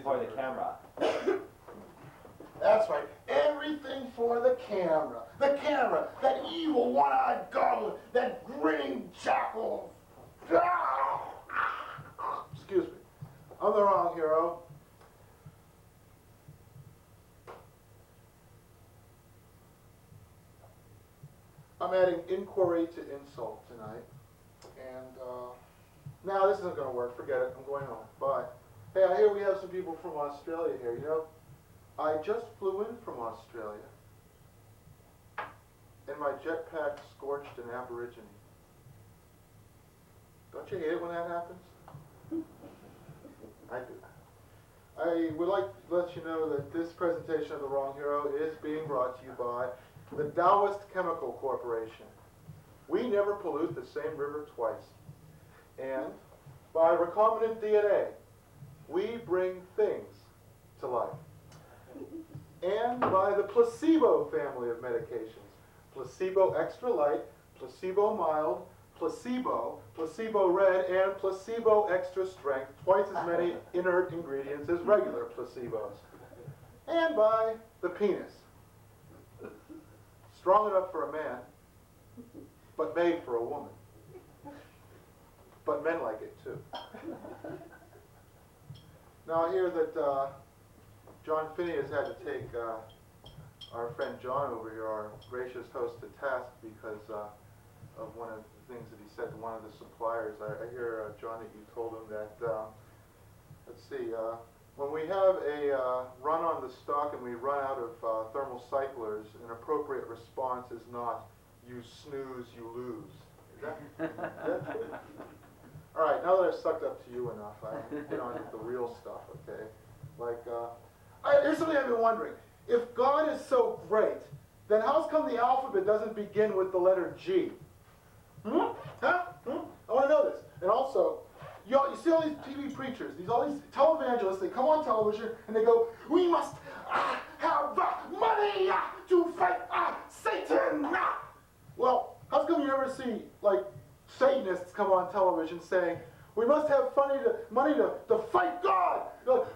for the camera. That's right. Everything for the camera. The camera. That evil one-eyed goblin. That grinning jackal. Excuse me. I'm the wrong hero. I'm adding inquiry to insult tonight. And, now this isn't going to work. Forget it. I'm going home. Bye. Hey, I hear we have some people from Australia here. You know, I just flew in from Australia. And my jetpack scorched an Aborigine. Don't you hate it when that happens? I do. I would like to let you know that this presentation of The Wrong Hero is being brought to you by the Taoist Chemical Corporation. We never pollute the same river twice. And by recombinant DNA, we bring things to life. And by the placebo family of medications. Placebo extra light, placebo mild, placebo, placebo red, and placebo extra strength, twice as many inert ingredients as regular placebos. And by the penis. Strong enough for a man, but made for a woman. But men like it too. Now I hear that John Finney has had to take our friend John over here, our gracious host, to task because of one of the things that he said to one of the suppliers. I hear, John, that you told him that, let's see, when we have a run on the stock and we run out of thermal cyclers, an appropriate response is not, you snooze, you lose. Is that true? All right, now that I've sucked up to you enough, I get on with the real stuff, okay? Like, here's something I've been wondering. If God is so great, then how's come the alphabet doesn't begin with the letter G? Huh? I want to know this. And also, you see all these TV preachers, all these televangelists, they come on television and they go, we must have money to fight Satan. Well, how come you never see, like, Satanists come on television saying, we must have money to fight God.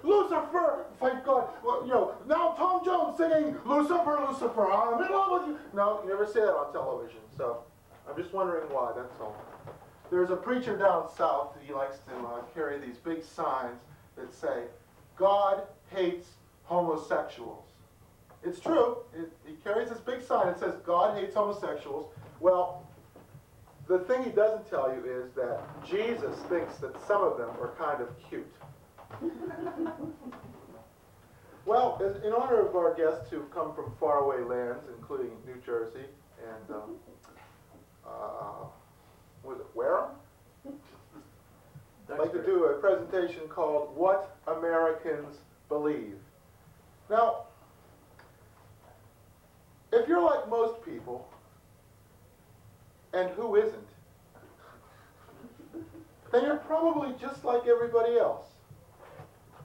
Lucifer, fight God. Well, you know, now Tom Jones singing, Lucifer, Lucifer, I'm in love with you. No, you never see that on television. So I'm just wondering why, that's all. There's a preacher down south, he likes to carry these big signs that say, God hates homosexuals. It's true. He carries this big sign that says, God hates homosexuals. Well, the thing he doesn't tell you is that Jesus thinks that some of them are kind of cute. Well, in honor of our guests who've come from faraway lands, including New Jersey and, was it Wareham? I'd like to do a presentation called What Americans Believe. Now, if you're like most people, and who isn't, then you're probably just like everybody else.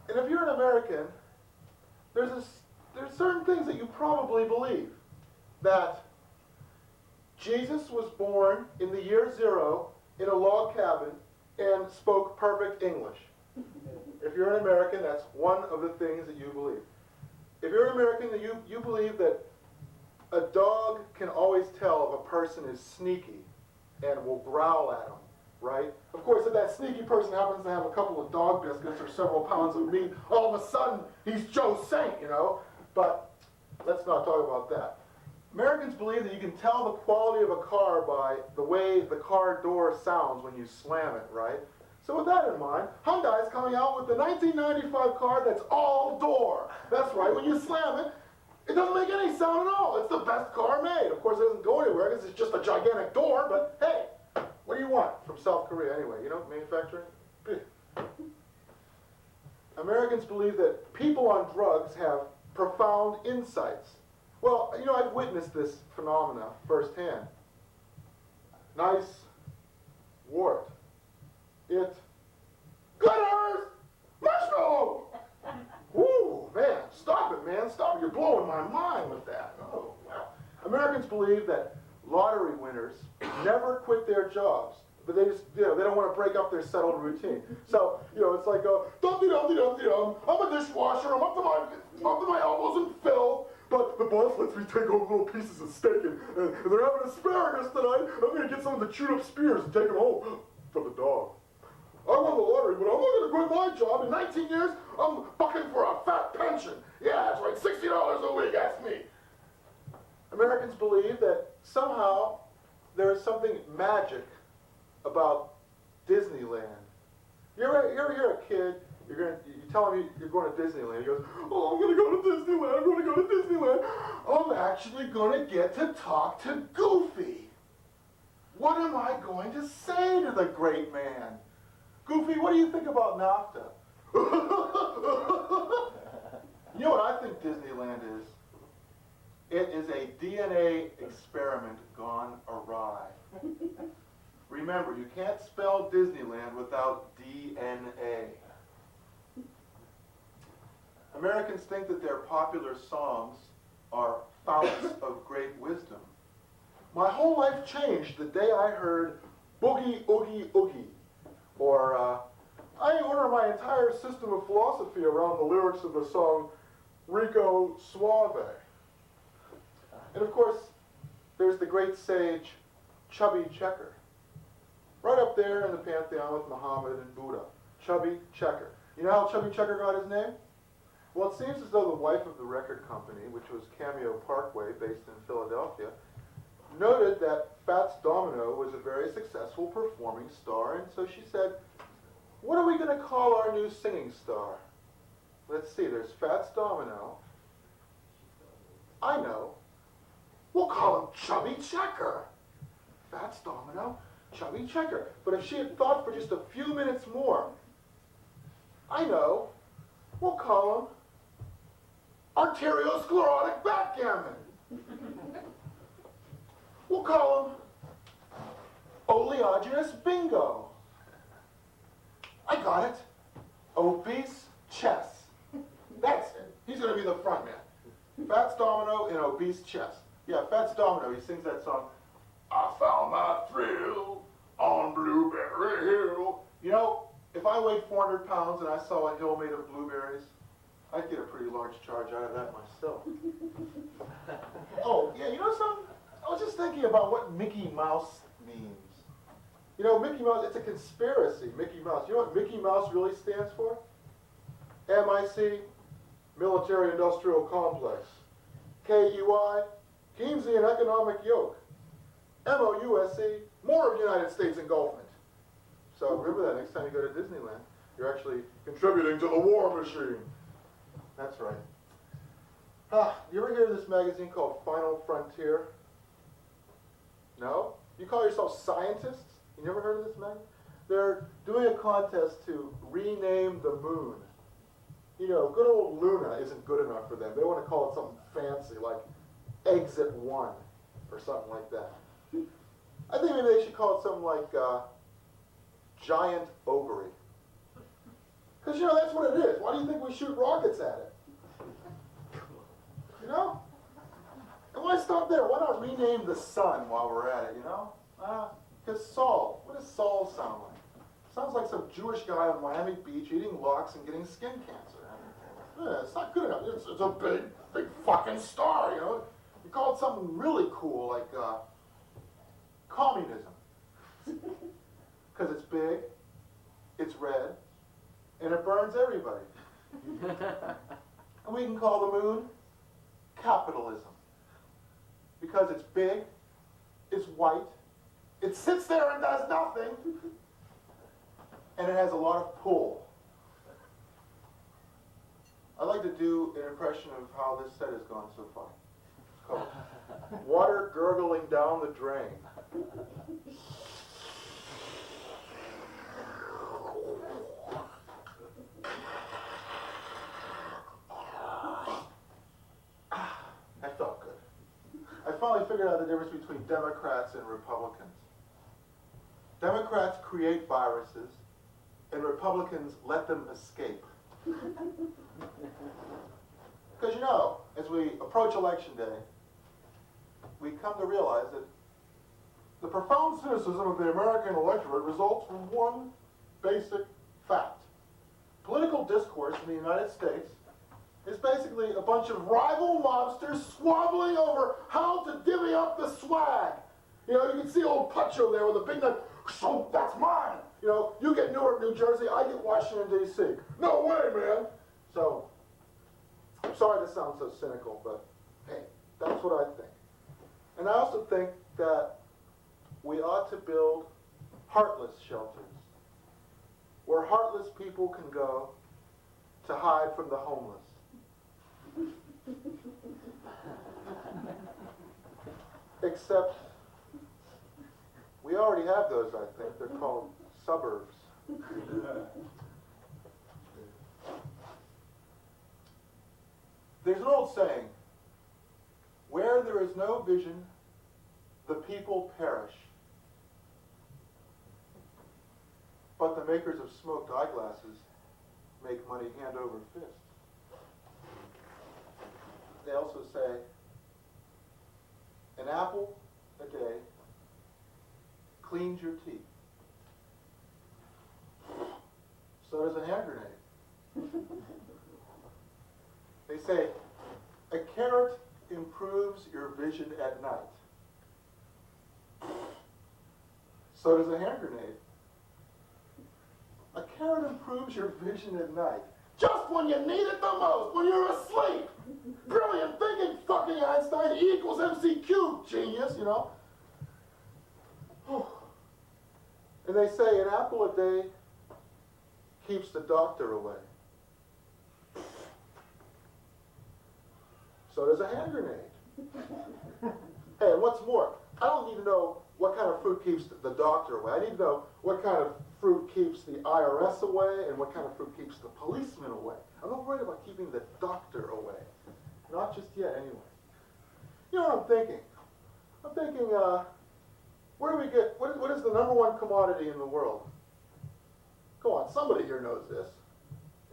And if you're an American, there's certain things that you probably believe. That Jesus was born in the year 0 in a log cabin and spoke perfect English. If you're an American, that's one of the things that you believe. If you're an American, then you believe that a dog can always tell if a person is sneaky and will growl at them, right? Of course, if that sneaky person happens to have a couple of dog biscuits or several pounds of meat, all of a sudden, he's Joe Saint, you know? But let's not talk about that. Americans believe that you can tell the quality of a car by the way the car door sounds when you slam it, right? So with that in mind, Hyundai is coming out with the 1995 car that's all door. That's right, when you slam it, it doesn't make any sound at all. It's the best car made. Of course, it doesn't go anywhere because it's just a gigantic door, but hey, what do you want from South Korea anyway? You know, manufacturing? Americans believe that people on drugs have profound insights. Well, you know, I've witnessed this phenomena firsthand. Nice wart. It glitters! Marshmallow! Woo, man, stop it, man. Stop it. You're blowing my mind with that. Oh, wow. Americans believe that lottery winners never quit their jobs. but they just, they don't want to break up their settled routine. So, it's like, dum-de-dum-de-dum-de-dum, I'm a dishwasher, I'm up to my elbows in filth, but the boss lets me take home little pieces of steak, and they're having asparagus tonight. I'm going to get some of the chewed up spears and take them home for the dog. I won the lottery, but I'm not going to quit my job. In 19 years, I'm bucking for a fat pension. Yeah, that's right, $60 a week, that's me. Americans believe that somehow there is something magic about Disneyland. You ever hear a kid, you tell him you're going to Disneyland, he goes, oh, I'm going to go to Disneyland, I'm going to go to Disneyland. I'm actually going to get to talk to Goofy. What am I going to say to the great man? Goofy, what do you think about NAFTA? You know what I think Disneyland is? It is a DNA experiment gone awry. Remember, you can't spell Disneyland without DNA. Americans think that their popular songs are fountains of great wisdom. My whole life changed the day I heard Boogie Oogie Oogie. Or, I order my entire system of philosophy around the lyrics of the song Rico Suave. And of course, there's the great sage Chubby Checker. Right up there in the pantheon with Muhammad and Buddha. Chubby Checker. You know how Chubby Checker got his name? Well, it seems as though the wife of the record company, which was Cameo Parkway, based in Philadelphia, noted that Fats Domino was a very successful performing star, and so she said, what are we going to call our new singing star? Let's see, there's Fats Domino. I know. We'll call him Chubby Checker. Fats Domino, Chubby Checker. But if she had thought for just a few minutes more, I know. We'll call him Arteriosclerotic Backgammon. We'll call him Oleaginous Bingo. I got it. Obese Chess. That's it. He's going to be the front man. Fats Domino in Obese Chess. Yeah, Fats Domino, he sings that song, I found my thrill on Blueberry Hill. You know, if I weighed 400 pounds and I saw a hill made of blueberries, I'd get a pretty large charge out of that myself. Oh, yeah, you know something? I was just thinking about what Mickey Mouse means. You know, Mickey Mouse, it's a conspiracy, Mickey Mouse. You know what Mickey Mouse really stands for? MIC, Military Industrial Complex. KUI, Keynesian Economic Yoke. MOUSC, more of United States engulfment. So remember that next time you go to Disneyland, you're actually contributing to the war machine. That's right. You ever hear of this magazine called Final Frontier? No? You call yourself scientists? You never heard of this magazine? They're doing a contest to rename the moon. You know, good old Luna isn't good enough for them. They want to call it something fancy, like Exit 1 or something like that. I think maybe they should call it something like Giant Ovary. Because, you know, that's what it is. Why do you think we shoot rockets at it? You know? And why stop there? Why not rename the sun while we're at it, you know? Because Saul, what does Saul sound like? Sounds like some Jewish guy on Miami Beach eating lox and getting skin cancer. Yeah, it's not good enough. It's a big fucking star, you know? You call it something really cool, like communism. Because it's big, it's red, and it burns everybody. And we can call the moon capitalism. Because it's big, it's white, it sits there and does nothing, and it has a lot of pull. I'd like to do an impression of how this set has gone so far. It's called Water Gurgling Down the Drain. That felt good. I finally figured out the difference between Democrats and Republicans. Democrats create viruses, and Republicans let them escape. Because, you know, as we approach Election Day, we come to realize that The profound cynicism of the American electorate results from one basic fact. Political discourse in the United States is basically a bunch of rival mobsters squabbling over how to divvy up the swag. You know, you can see old Pucho there with a big knife. So that's mine. You know, you get Newark, New Jersey, I get Washington, D.C. No way, man. So, I'm sorry to sound so cynical, but hey, that's what I think. And I also think that we ought to build heartless shelters, where heartless people can go to hide from the homeless. Except, we already have those, I think. They're called suburbs. There's an old saying, where there is no vision, the people perish. But the makers of smoked eyeglasses make money hand over fist. They also say, an apple a day cleans your teeth. So does a hand grenade. They say, a carrot improves your vision at night. So does a hand grenade. A carrot improves your vision at night. Just when you need it the most, when you're asleep. Brilliant thinking, fucking Einstein. E equals MC cubed, genius, you know. And they say an apple a day keeps the doctor away. So does a hand grenade. Hey, and what's more, I don't need to know what kind of fruit keeps the doctor away. I need to know what kind of fruit keeps the IRS away and what kind of fruit keeps the policeman away. I'm not worried about keeping the doctor away. Not just yet, anyway. You know what I'm thinking? I'm thinking, where do we get, what is the number one commodity in the world? Go on, somebody here knows this.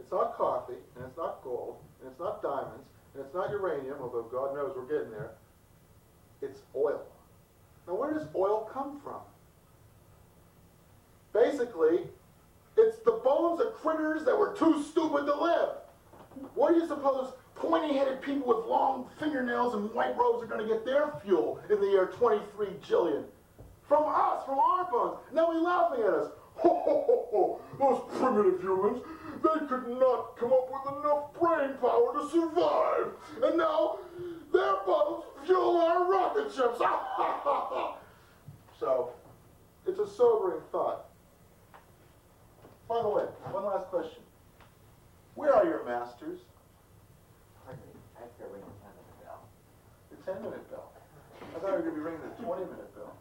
It's not coffee, and it's not gold, and it's not diamonds, and it's not uranium, although God knows we're getting there. It's oil. Now, where does oil come from? Basically, it's the bones of critters that were too stupid to live. Where do you suppose pointy-headed people with long fingernails and white robes are going to get their fuel in the year 23 jillion? From us, from our bones. Now we're laughing at us. Ho, ho, ho, ho. Those primitive humans, they could not come up with enough brain power to survive. And now their bones fuel our rocket ships. So, it's a sobering thought. By the way, one last question. Where are your masters? Pardon me, I have to ring the 10-minute bell. The 10-minute bell. I thought you were going to be ringing the 20-minute bell.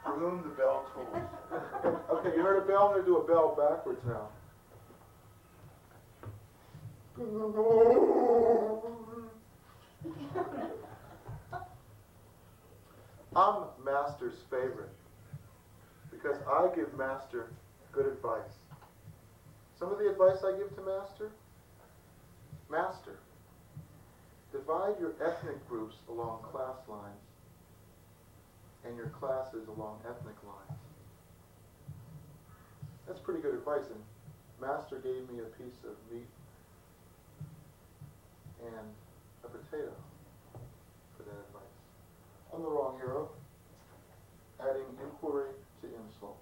For whom the bell tolls. Okay, you heard a bell? I'm going to do a bell backwards now. I'm Master's favorite because I give Master good advice. Some of the advice I give to Master: Master, divide your ethnic groups along class lines and your classes along ethnic lines. That's pretty good advice, and Master gave me a piece of meat and a potato for that advice. I'm the wrong hero, adding inquiry to insult.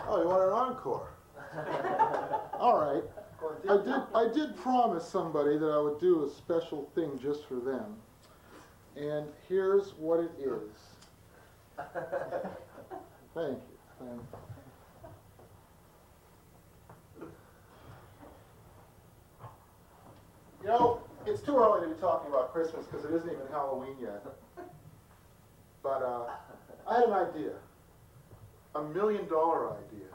Oh, you want an encore? All right. I did promise somebody that I would do a special thing just for them. And here's what it is. Thank you. Thank you. You know, it's too early to be talking about Christmas because it isn't even Halloween yet. But I had an idea. $1 million idea.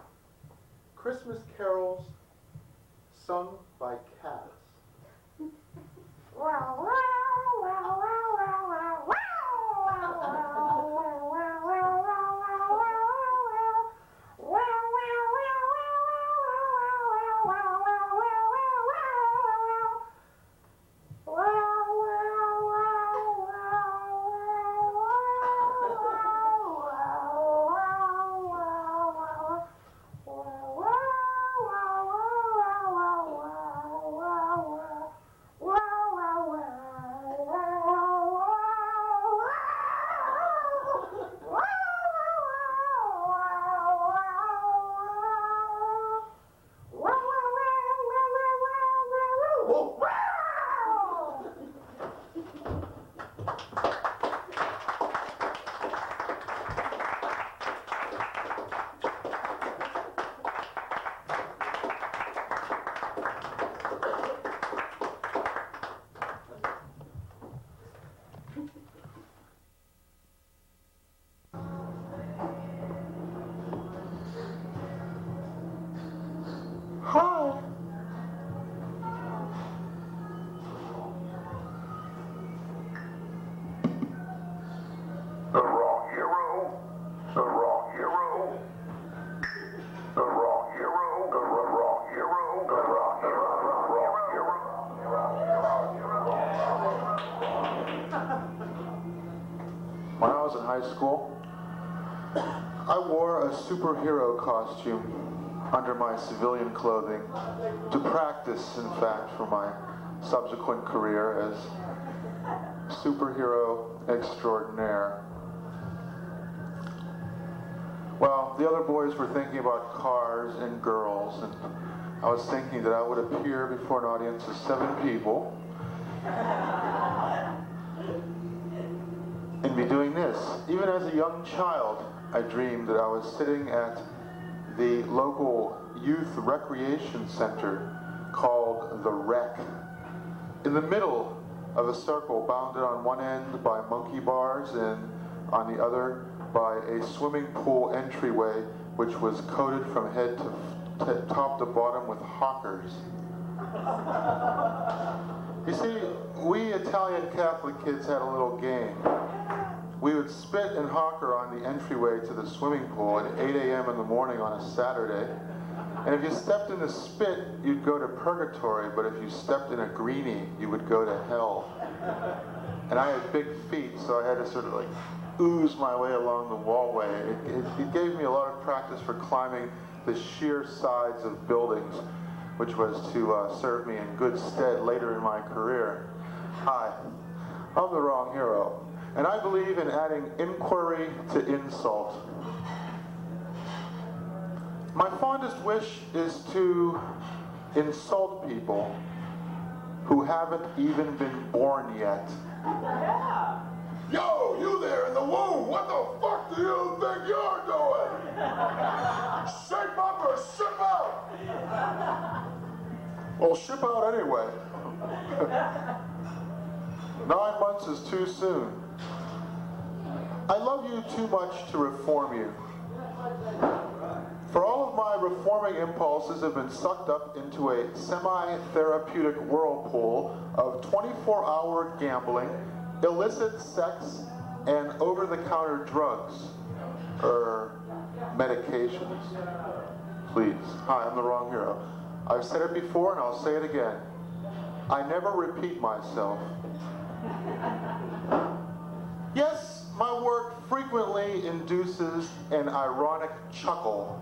Christmas carols sung by cats. Hi. The wrong hero. The wrong hero. The wrong hero. The wrong hero. The wrong hero. The wrong hero. When I was in high school, I wore a superhero costume under my civilian clothing to practice, in fact, for my subsequent career as superhero extraordinaire. Well, the other boys were thinking about cars and girls, and I was thinking that I would appear before an audience of 7 people and be doing this. Even as a young child, I dreamed that I was sitting at the local youth recreation center called The Rec, in the middle of a circle bounded on one end by monkey bars and on the other by a swimming pool entryway which was coated from head to top to bottom with hawkers. You see, we Italian Catholic kids had a little game. We would spit and hawker on the entryway to the swimming pool at 8 a.m. in the morning on a Saturday. And if you stepped in the spit, you'd go to purgatory, but if you stepped in a greenie, you would go to hell. And I had big feet, so I had to sort of like ooze my way along the wallway. It gave me a lot of practice for climbing the sheer sides of buildings, which was to serve me in good stead later in my career. Hi, I'm the wrong hero. And I believe in adding inquiry to insult. My fondest wish is to insult people who haven't even been born yet. Yo, you there in the womb, what the fuck do you think you're doing? Shape up or ship out? Well, ship out anyway. 9 months is too soon. I love you too much to reform you. For all of my reforming impulses have been sucked up into a semi-therapeutic whirlpool of 24-hour gambling, illicit sex, and over-the-counter drugs. Medications. Please. Hi, I'm the wrong hero. I've said it before and I'll say it again. I never repeat myself. Yes, my work frequently induces an ironic chuckle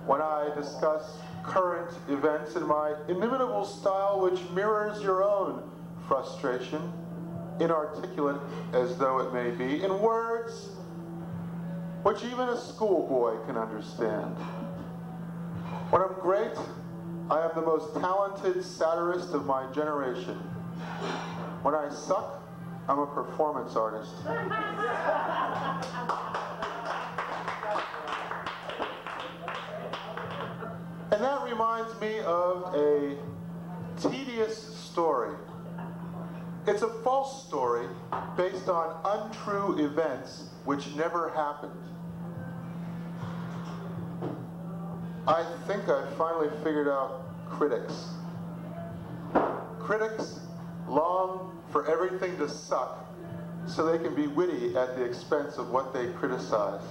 when I discuss current events in my inimitable style which mirrors your own frustration, inarticulate as though it may be, in words which even a schoolboy can understand. When I'm great, I am the most talented satirist of my generation. When I suck, I'm a performance artist. And that reminds me of a tedious story. It's a false story based on untrue events which never happened. I think I finally figured out critics. critics long for everything to suck so they can be witty at the expense of what they criticize?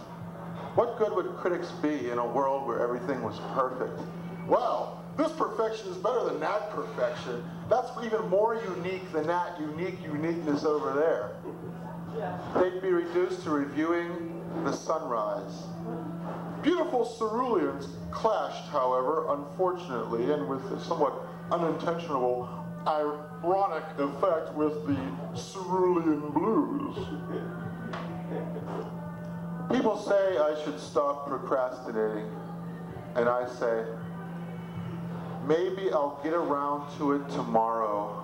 What good would critics be in a world where everything was perfect? Well, this perfection is better than that perfection. That's even more unique than that uniqueness over there. They'd be reduced to reviewing the sunrise. Beautiful ceruleans clashed, however, unfortunately, and with a somewhat unintentional, ironic effect with the cerulean blues. People say I should stop procrastinating, and I say, maybe I'll get around to it tomorrow.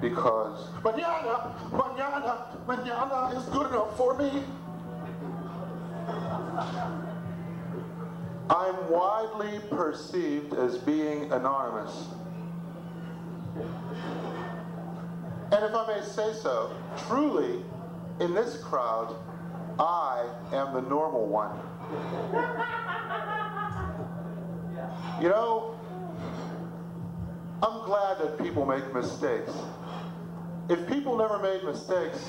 Because mañana is good enough for me. I'm widely perceived as being anonymous. And if I may say so, truly, in this crowd, I am the normal one. You know, I'm glad that people make mistakes. If people never made mistakes,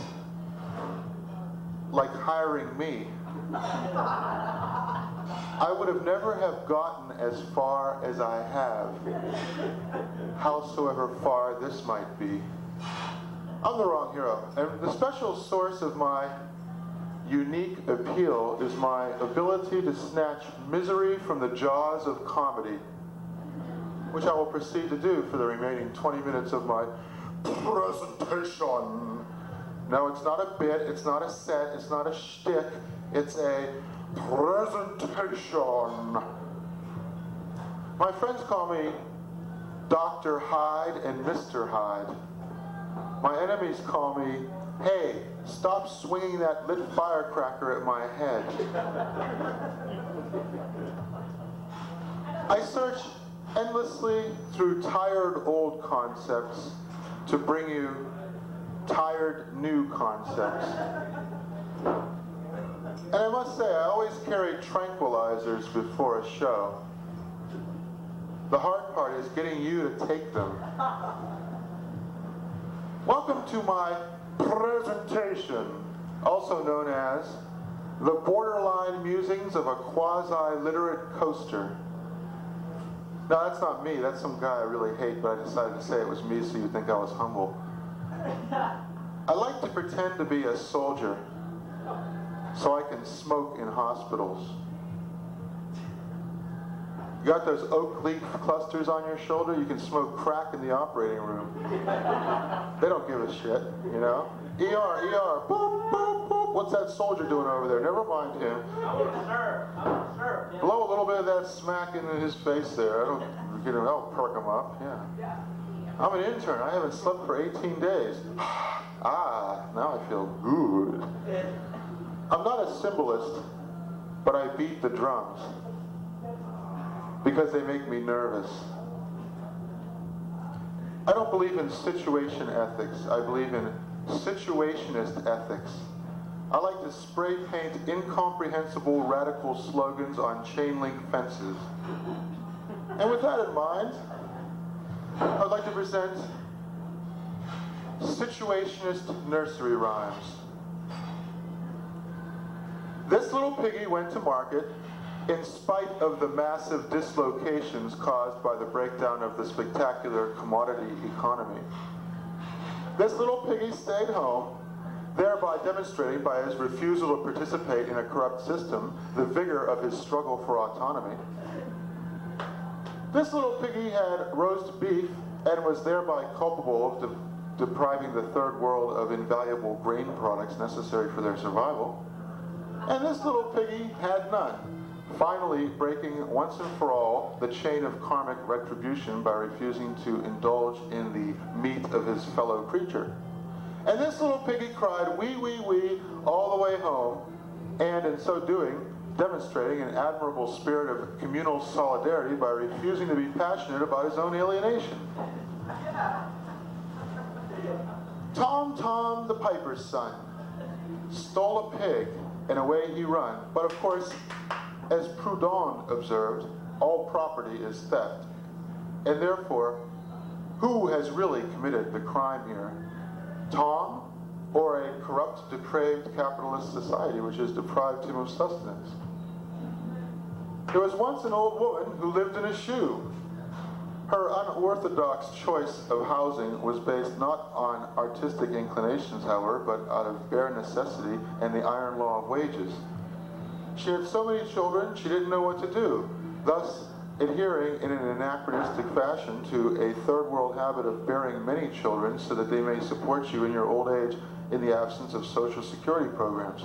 like hiring me, I would have never have gotten as far as I have, howsoever far this might be. I'm the wrong hero, and the special source of my unique appeal is my ability to snatch misery from the jaws of comedy, which I will proceed to do for the remaining 20 minutes of my presentation. No, it's not a bit, it's not a set, it's not a shtick, it's a presentation. My friends call me Dr. Hyde and Mr. Hyde. My enemies call me, hey, stop swinging that lit firecracker at my head. I search endlessly through tired old concepts to bring you tired new concepts. And I must say, I always carry tranquilizers before a show. The hard part is getting you to take them. Welcome to my presentation, also known as the borderline musings of a quasi-literate coaster. No, that's not me. That's some guy I really hate, but I decided to say it was me so you'd think I was humble. I like to pretend to be a soldier so I can smoke in hospitals. You got those oak leaf clusters on your shoulder, you can smoke crack in the operating room. They don't give a shit, you know? ER, boop, boop, boop. What's that soldier doing over there? Never mind him. I want to serve. Yeah. Blow a little bit of that smack into his face there. I don't get him, I'll perk him up, yeah. I'm an intern, I haven't slept for 18 days. Now I feel good. I'm not a symbolist, but I beat the drums because they make me nervous. I don't believe in situation ethics. I believe in situationist ethics. I like to spray paint incomprehensible radical slogans on chain link fences. And with that in mind, I'd like to present situationist nursery rhymes. This little piggy went to market in spite of the massive dislocations caused by the breakdown of the spectacular commodity economy. This little piggy stayed home, thereby demonstrating by his refusal to participate in a corrupt system the vigor of his struggle for autonomy. This little piggy had roast beef and was thereby culpable of depriving the third world of invaluable grain products necessary for their survival. And this little piggy had none, finally breaking once and for all the chain of karmic retribution by refusing to indulge in the meat of his fellow creature. And this little piggy cried, wee, wee, wee, all the way home, and in so doing, demonstrating an admirable spirit of communal solidarity by refusing to be passionate about his own alienation. Tom, Tom, the piper's son, stole a pig, and away he run. But of course, as Proudhon observed, all property is theft. And therefore, Who has really committed the crime here? Tom, or a corrupt, depraved capitalist society which has deprived him of sustenance? There was once an old woman who lived in a shoe. Her unorthodox choice of housing was based not on artistic inclinations, however, but out of bare necessity and the iron law of wages. She had so many children, she didn't know what to do, thus adhering in an anachronistic fashion to a third world habit of bearing many children so that they may support you in your old age in the absence of social security programs.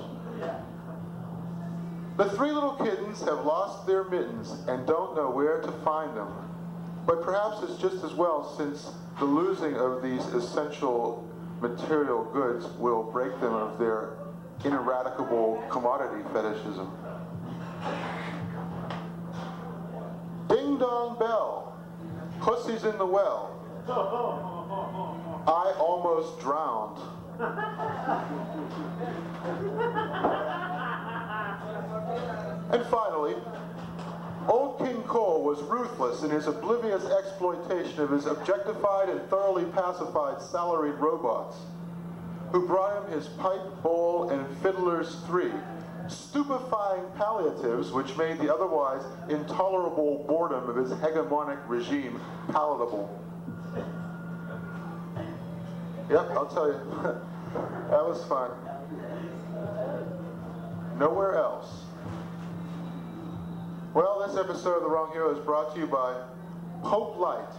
The three little kittens have lost their mittens and don't know where to find them. But perhaps it's just as well, since the losing of these essential material goods will break them of their ineradicable commodity fetishism. Ding dong bell, pussy's in the well. I almost drowned. And finally, old King Cole was ruthless in his oblivious exploitation of his objectified and thoroughly pacified salaried robots, who brought him his pipe, bowl, and fiddler's three, stupefying palliatives which made the otherwise intolerable boredom of his hegemonic regime palatable. Yep, I'll tell you, that was fun. Nowhere else. Well, this episode of The Wrong Hero is brought to you by Pope Light.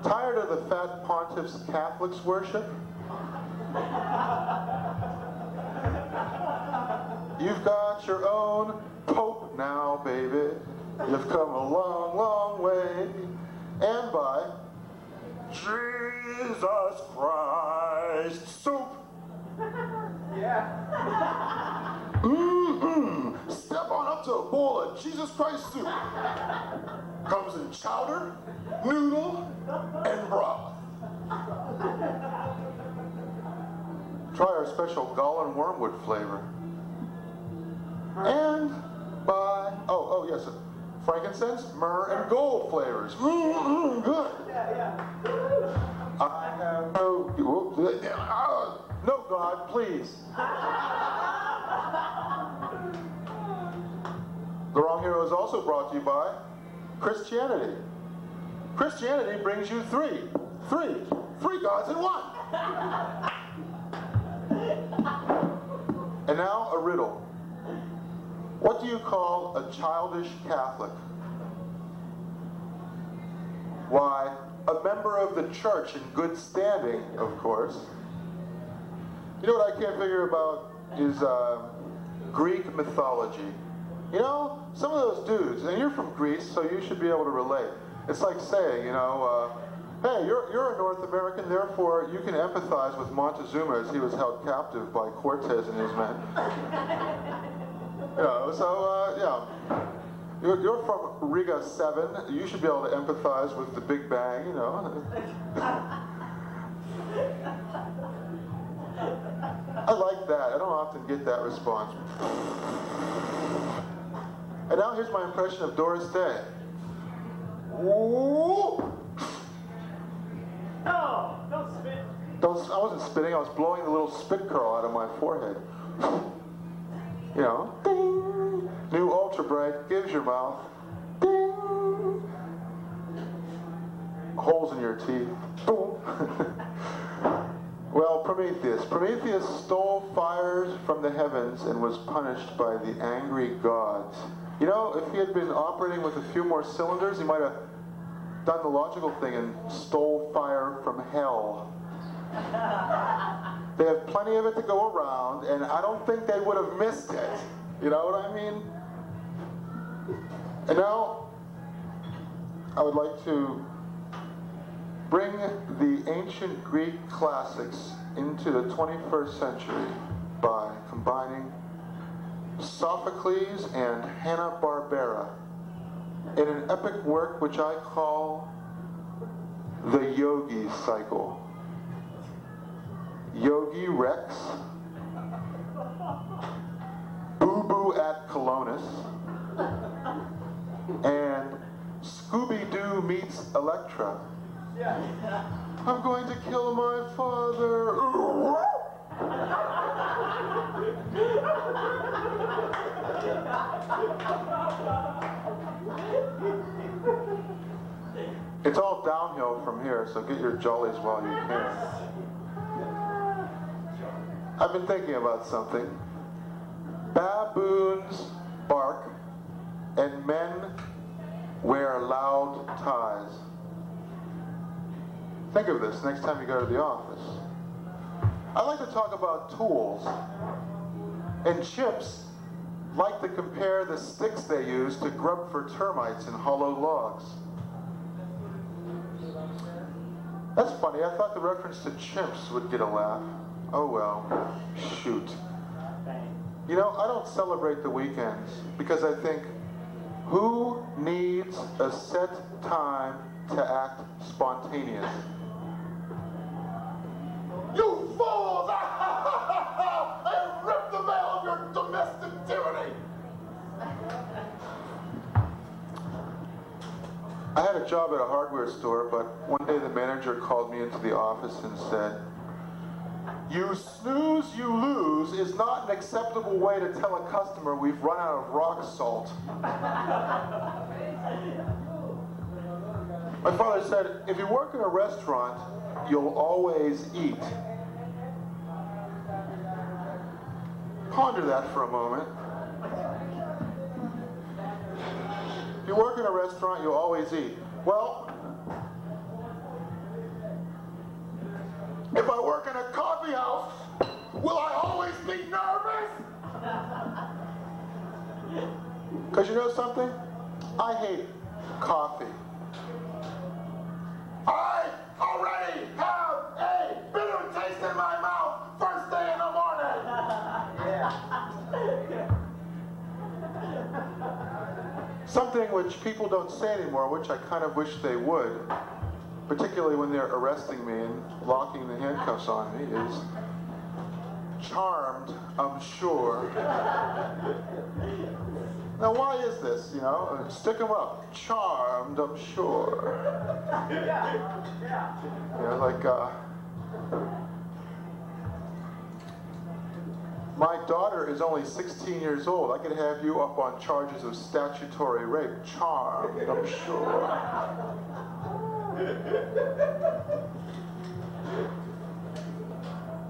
Tired of the fat pontiff's Catholics worship? You've got your own Pope now, baby. You've come a long, long way. And by Jesus Christ Soup. Yeah. Step on up to a bowl of Jesus Christ soup. Comes in chowder, noodle, and broth. Try our special gall and wormwood flavor. And by, oh yes, frankincense, myrrh, and gold flavors. Good. I have no God, please. The Wrong Hero is also brought to you by Christianity. Christianity brings you three gods in one. And now a riddle. What do you call a childish Catholic? Why, a member of the church in good standing, of course. You know what I can't figure about is Greek mythology. You know, some of those dudes, and you're from Greece, so you should be able to relate. It's like saying, hey, you're a North American, therefore you can empathize with Montezuma as he was held captive by Cortez and his men. You're from Riga 7, you should be able to empathize with the Big Bang, I like that. I don't often get that response. And now here's my impression of Doris Day. Ooh. No, don't spit. I wasn't spitting, I was blowing the little spit curl out of my forehead. Ding. New Ultra Bright gives your mouth. Ding. Holes in your teeth. Boom. Well, Prometheus stole fires from the heavens and was punished by the angry gods. If he had been operating with a few more cylinders, he might have done the logical thing and stole fire from hell. They have plenty of it to go around, and I don't think they would have missed it. You know what I mean? And now, I would like to bring the ancient Greek classics into the 21st century by combining Sophocles and Hanna-Barbera in an epic work which I call the Yogi Cycle. Yogi Rex, Boo Boo at Colonus, and Scooby-Doo meets Electra I'm going to kill my father. It's all downhill from here, so get your jollies while you can. I've been thinking about something. Baboons bark, and men wear loud ties. Think of this next time you go to the office. I like to talk about tools. And chimps like to compare the sticks they use to grub for termites in hollow logs. That's funny, I thought the reference to chimps would get a laugh. Oh well, shoot. You know, I don't celebrate the weekends because I think, who needs a set time to act spontaneous? You fools! I ripped the veil of your domestic tyranny! I had a job at a hardware store, but one day the manager called me into the office and said, "You snooze, you lose" is not an acceptable way to tell a customer we've run out of rock salt. My father said, if you work in a restaurant, you'll always eat. Ponder that for a moment. If you work in a restaurant, you'll always eat. Well, If I work in a coffee house, will I always be nervous? because you know something? I hate coffee. I already have a bitter taste in my mouth first thing in the morning. Something which people don't say anymore, which I kind of wish they would, particularly when they're arresting me and locking the handcuffs on me, is charmed, I'm sure. Now, why is this, you know? Stick 'em up. Charmed, I'm sure. You know, like, my daughter is only 16 years old. I could have you up on charges of statutory rape. Charmed, I'm sure.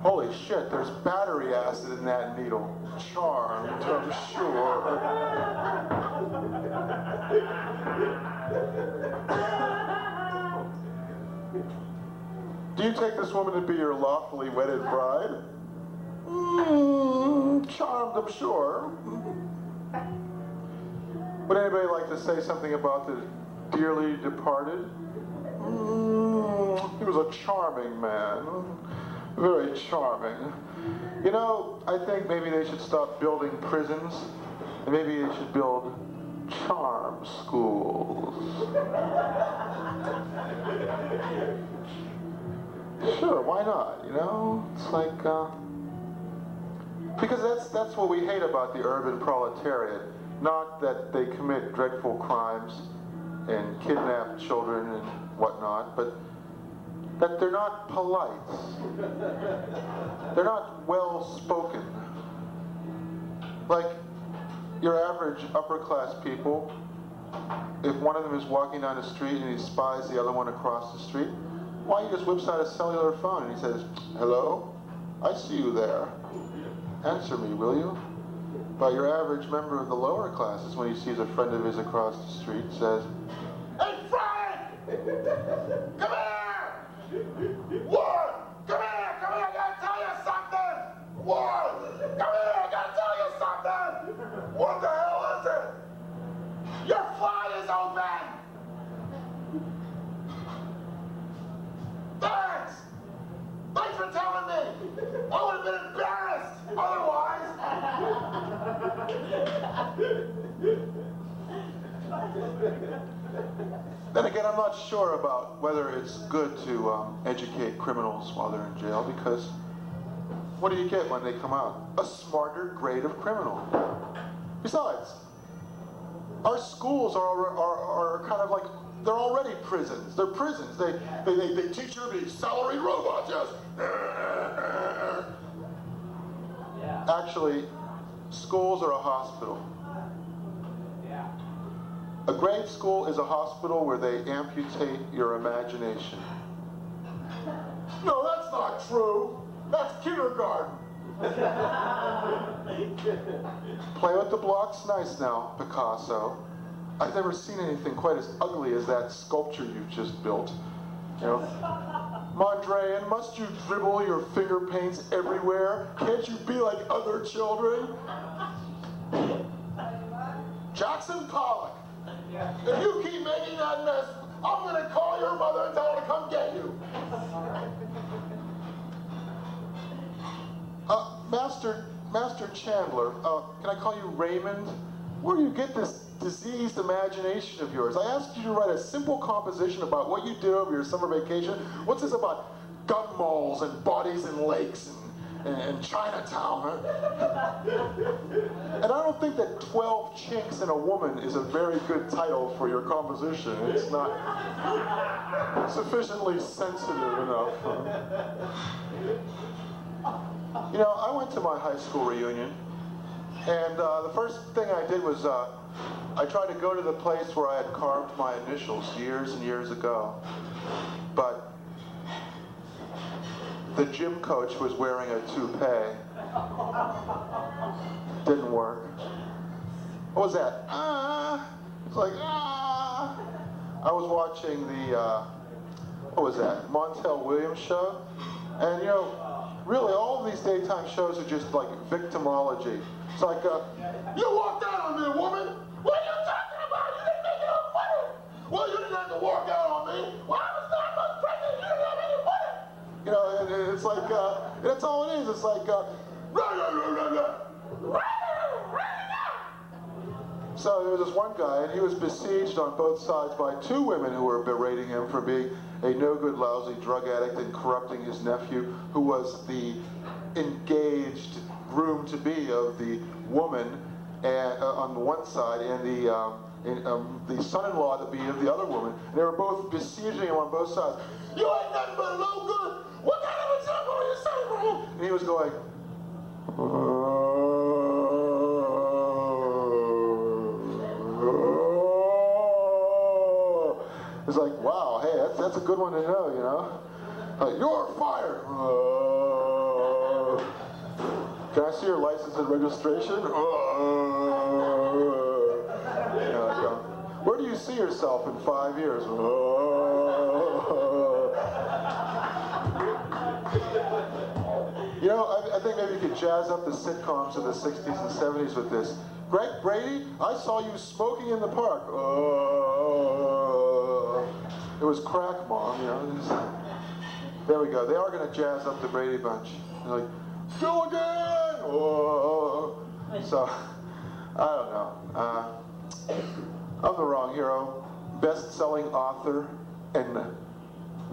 Holy shit, there's battery acid in that needle. Charmed, I'm sure. Do you take this woman to be your lawfully wedded bride? Charmed, I'm sure. Would anybody like to say something about the dearly departed? He was a charming man. Very charming. You know, I think maybe they should stop building prisons, and maybe they should build charm schools. Sure, why not, you know? It's like, because that's what we hate about the urban proletariat. Not that they commit dreadful crimes and kidnap children and whatnot, but that they're not polite. They're not well-spoken. Like your average upper-class people, if one of them is walking down the street and he spies the other one across the street, why he just whips out a cellular phone and he says, "Hello, I see you there. Answer me, will you?" But your average member of the lower classes, when he sees a friend of his across the street, says, Hey, Frank! Come here! What? Come here, I gotta tell you something! What? Come here, I gotta tell you something! What the hell is it? Your fly is open! Thanks! Thanks for telling me! I would have been embarrassed otherwise! Then again, I'm not sure about whether it's good to educate criminals while they're in jail, because what do you get when they come out? A smarter grade of criminal. Besides, our schools are kind of like, they're already prisons. They're prisons. They teach you to be salaried robots, yes. Actually, schools are a hospital. A grade school is a hospital where they amputate your imagination. No, that's not true. That's kindergarten. Play with the blocks nice now, Picasso. I've never seen anything quite as ugly as that sculpture you've just built. You know? Mondrian, must you dribble your finger paints everywhere? Can't you be like other children? Jackson Pollock, if you keep making that mess, I'm going to call your mother and tell her to come get you. Master Chandler, can I call you Raymond? Where do you get this diseased imagination of yours? I asked you to write a simple composition about what you did over your summer vacation. What's this about gun malls and bodies in lakes and Chinatown? Huh? And I don't think that 12 Chinks and a Woman is a very good title for your composition. It's not sufficiently sensitive enough. You know, I went to my high school reunion, and the first thing I did was I tried to go to the place where I had carved my initials years and years ago. But the gym coach was wearing a toupee. Didn't work. What was that? It's like, I was watching the, what was that? Montel Williams show. And you know, really all of these daytime shows are just like victimology. It's like, You walked out on me, woman. What are you talking about? You didn't make it on money. Well, you didn't have to walk out on me. Well, I was 9 months pregnant. You didn't have any money. you know, and it's like, that's all it is. It's like, so there was this one guy, and he was besieged on both sides by 2 women who were berating him for being a no-good, lousy drug addict and corrupting his nephew, who was the engaged groom-to-be of the woman on the one side, and the son-in-law to be of the other woman. And they were both besieging him on both sides. You ain't nothing but a no good. What kind of example are you setting for him? And he was going, it's like, wow, hey, that's a good one to know, you know? You're fired. Can I see your license and registration? You know, like, where do you see yourself in 5 years? You know, I think maybe you could jazz up the sitcoms of the 60s and 70s with this. Greg Brady, I saw you smoking in the park. It was crack, Mom, you know. There we go. They are going to jazz up the Brady Bunch. They're like, go again! So, I don't know. I'm the wrong hero. Best-selling author and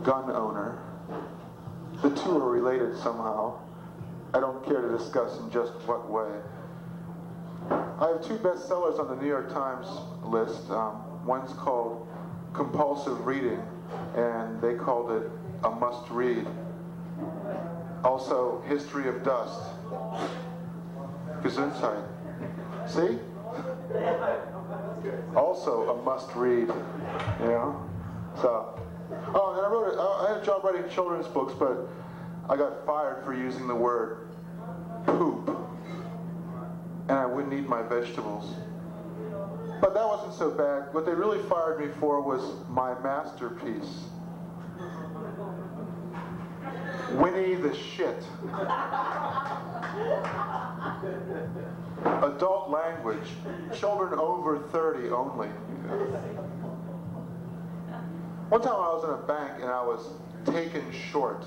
gun owner. The two are related somehow. I don't care to discuss in just what way. I have 2 bestsellers on the New York Times list. One's called Compulsive Reading, and they called it a must-read. Also, History of Dust. Gesundheit. See? Also a must-read, you know? So, oh, and I had a job writing children's books, but I got fired for using the word poop. And I wouldn't eat my vegetables. But that wasn't so bad. What they really fired me for was my masterpiece. Winnie the Shit. Adult language. Children over 30 only. One time I was in a bank and I was taken short,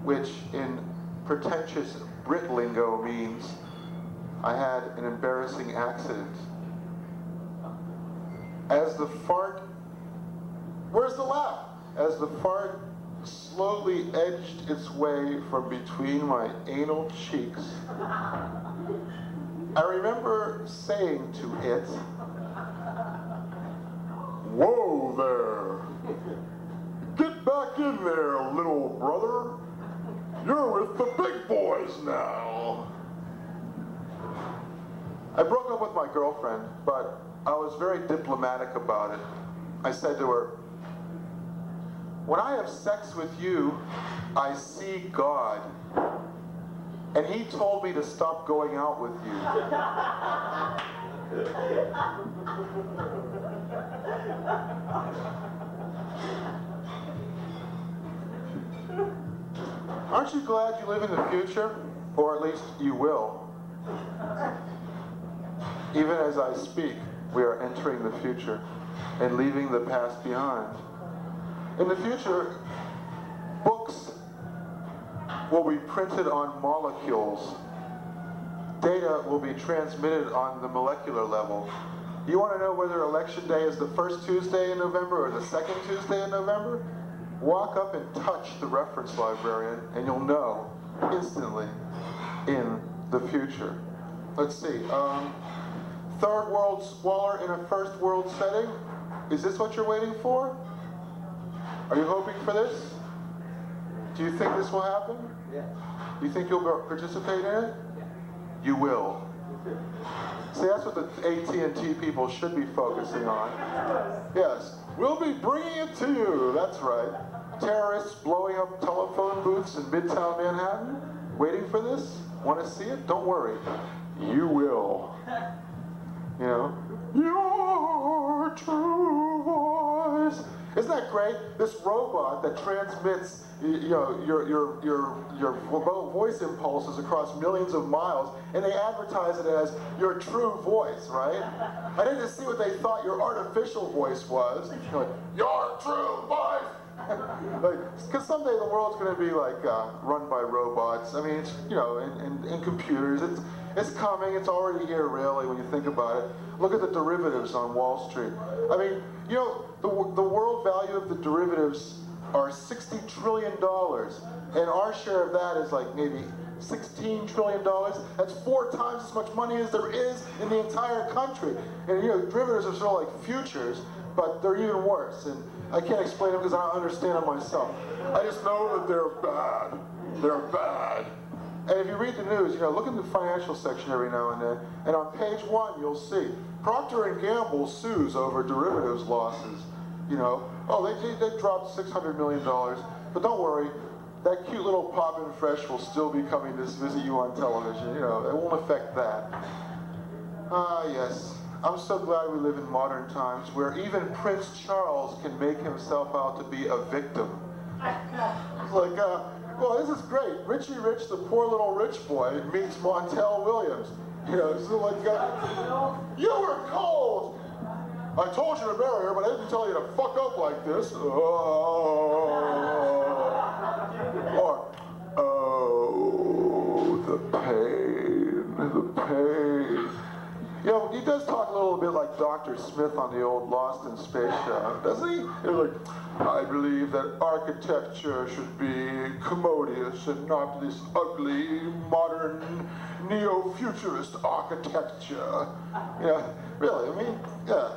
which in pretentious Brit lingo means I had an embarrassing accident. As the fart, where's the laugh? As the fart slowly edged its way from between my anal cheeks, I remember saying to it, Whoa there. Get back in there, little brother. You're with the big boys now. I broke up with my girlfriend, but I was very diplomatic about it. I said to her, when I have sex with you, I see God. And he told me to stop going out with you. Aren't you glad you live in the future? Or at least you will. Even as I speak, we are entering the future and leaving the past behind. In the future, books will be printed on molecules. Data will be transmitted on the molecular level. You want to know whether election day is the first Tuesday in November or the second Tuesday in November? Walk up and touch the reference librarian and you'll know instantly in the future. Let's see, third world squalor in a first world setting? Is this what you're waiting for? Are you hoping for this? Do you think this will happen? Yeah. Do you think you'll participate in it? Yeah. You will. See, that's what the AT&T people should be focusing on. Yes, we'll be bringing it to you. That's right. Terrorists blowing up telephone booths in Midtown Manhattan. Waiting for this? Want to see it? Don't worry. You will. You know? Your true voice. Isn't that great? This robot that transmits, you know, your voice impulses across millions of miles, and they advertise it as your true voice, right? I didn't see what they thought your artificial voice was. You're like, your true voice. Because someday the world's going to be like run by robots. I mean, it's, you know, and computers. It's coming. It's already here, really, when you think about it. Look at the derivatives on Wall Street. I mean, you know, the world value of the derivatives are $60 trillion, and our share of that is like maybe $16 trillion. That's 4 times as much money as there is in the entire country. And you know, derivatives are sort of like futures, but they're even worse. And I can't explain them because I don't understand them myself. I just know that they're bad. They're bad. And if you read the news, you know, look in the financial section every now and then, and on page 1 you'll see Procter & Gamble sues over derivatives losses. You know, oh, they dropped $600 million, but don't worry, that cute little Poppin' Fresh will still be coming to visit you on television. You know, it won't affect that. Ah, yes. I'm so glad we live in modern times where even Prince Charles can make himself out to be a victim. It's like, well, this is great. Richie Rich, the poor little rich boy, meets Montel Williams. You know, it's like, you were cold. I told you to marry her, but I didn't tell you to fuck up like this. Or, oh, the pain, the pain. You know, he does talk a little bit like Dr. Smith on the old Lost in Space show, doesn't he? He's like, I believe that architecture should be commodious and not this ugly, modern, neo-futurist architecture. You know, really, I mean, yeah.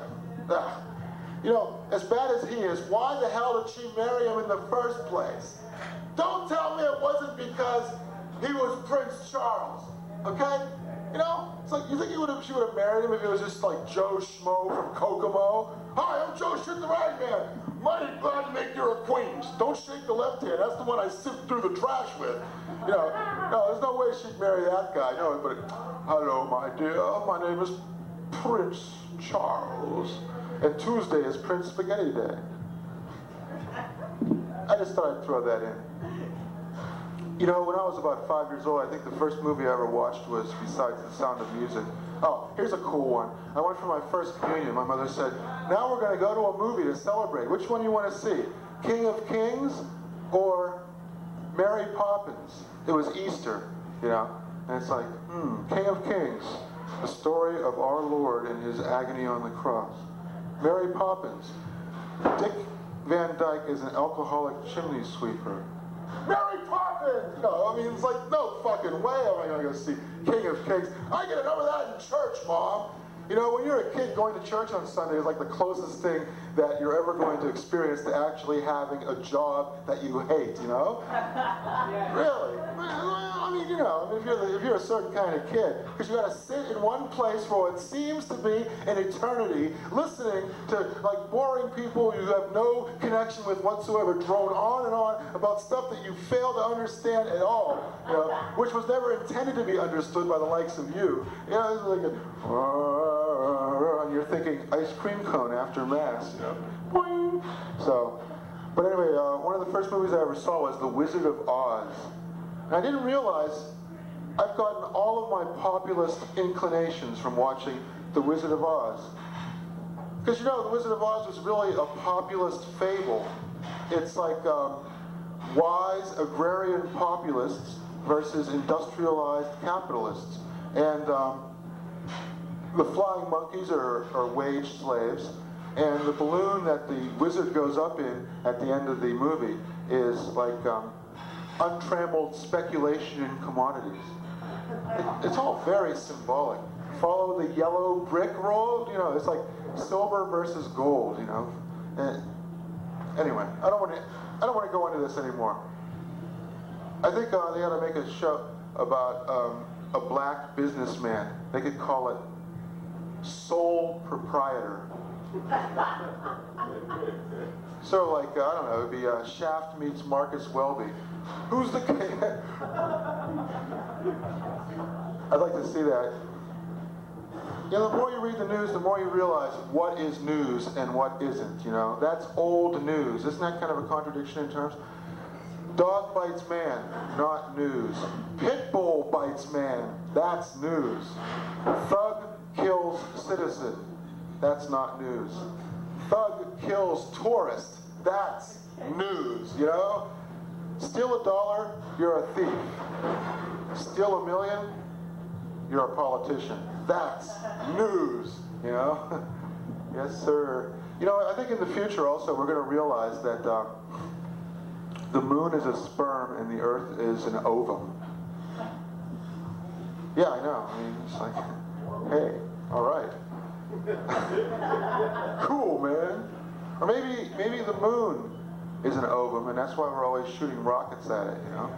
You know, as bad as he is, why the hell did she marry him in the first place? Don't tell me it wasn't because he was Prince Charles, okay? You know, it's like, you think she would have married him if it was just like Joe Schmo from Kokomo? Hi, I'm Joe Shit the Rag Man. Mighty glad to make your acquaintance. Don't shake the left hand. That's the one I sift through the trash with. You know, no, there's no way she'd marry that guy. No, but hello, my dear. My name is Prince Charles. And Tuesday is Prince Spaghetti Day. I just thought I'd throw that in. You know, when I was about 5 years old, I think the first movie I ever watched was Besides the Sound of Music. Oh, here's a cool one. I went for my first communion. My mother said, now we're going to go to a movie to celebrate. Which one do you want to see? King of Kings or Mary Poppins? It was Easter, you know. And it's like, King of Kings, the story of our Lord and his agony on the cross. Mary Poppins, Dick Van Dyke is an alcoholic chimney sweeper. Mary Poppins! You know, I mean, it's like, no fucking way am I going to go see King of Kings. I get enough of that in church, Mom. You know, when you're a kid, going to church on Sunday is like the closest thing that you're ever going to experience to actually having a job that you hate, you know? Really? I mean, you know, if you're a certain kind of kid, because you got to sit in one place for what seems to be an eternity, listening to like boring people you have no connection with whatsoever, drone on and on about stuff that you fail to understand at all, you know, which was never intended to be understood by the likes of you. You know, it's like and you're thinking ice cream cone after mass, you know. Boing. So, but anyway, one of the first movies I ever saw was The Wizard of Oz. And I didn't realize I've gotten all of my populist inclinations from watching The Wizard of Oz. Because you know, The Wizard of Oz was really a populist fable. It's like wise agrarian populists versus industrialized capitalists. And the flying monkeys are wage slaves, and the balloon that the wizard goes up in at the end of the movie is like untrammeled speculation in commodities. It's all very symbolic. Follow the yellow brick road, you know, it's like silver versus gold, you know. And anyway, I don't want to go into this anymore. I think they ought to make a show about a black businessman. They could call it Sole Proprietor. So like, I don't know, it'd be Shaft meets Marcus Welby. Who's the king? I'd like to see that. You know, the more you read the news, the more you realize what is news and what isn't, you know. That's old news. Isn't that kind of a contradiction in terms? Dog bites man, not news. Pit bull bites man, that's news. Thug kills citizen, that's not news. Thug kills tourist, that's news, you know? Steal $1, you're a thief. Steal $1 million, you're a politician. That's news, you know? Yes, sir. You know, I think in the future also we're going to realize that the moon is a sperm and the earth is an ovum. Yeah, I know. I mean, it's like, hey, all right. Cool, man. Or maybe the moon is an ovum and that's why we're always shooting rockets at it, you know?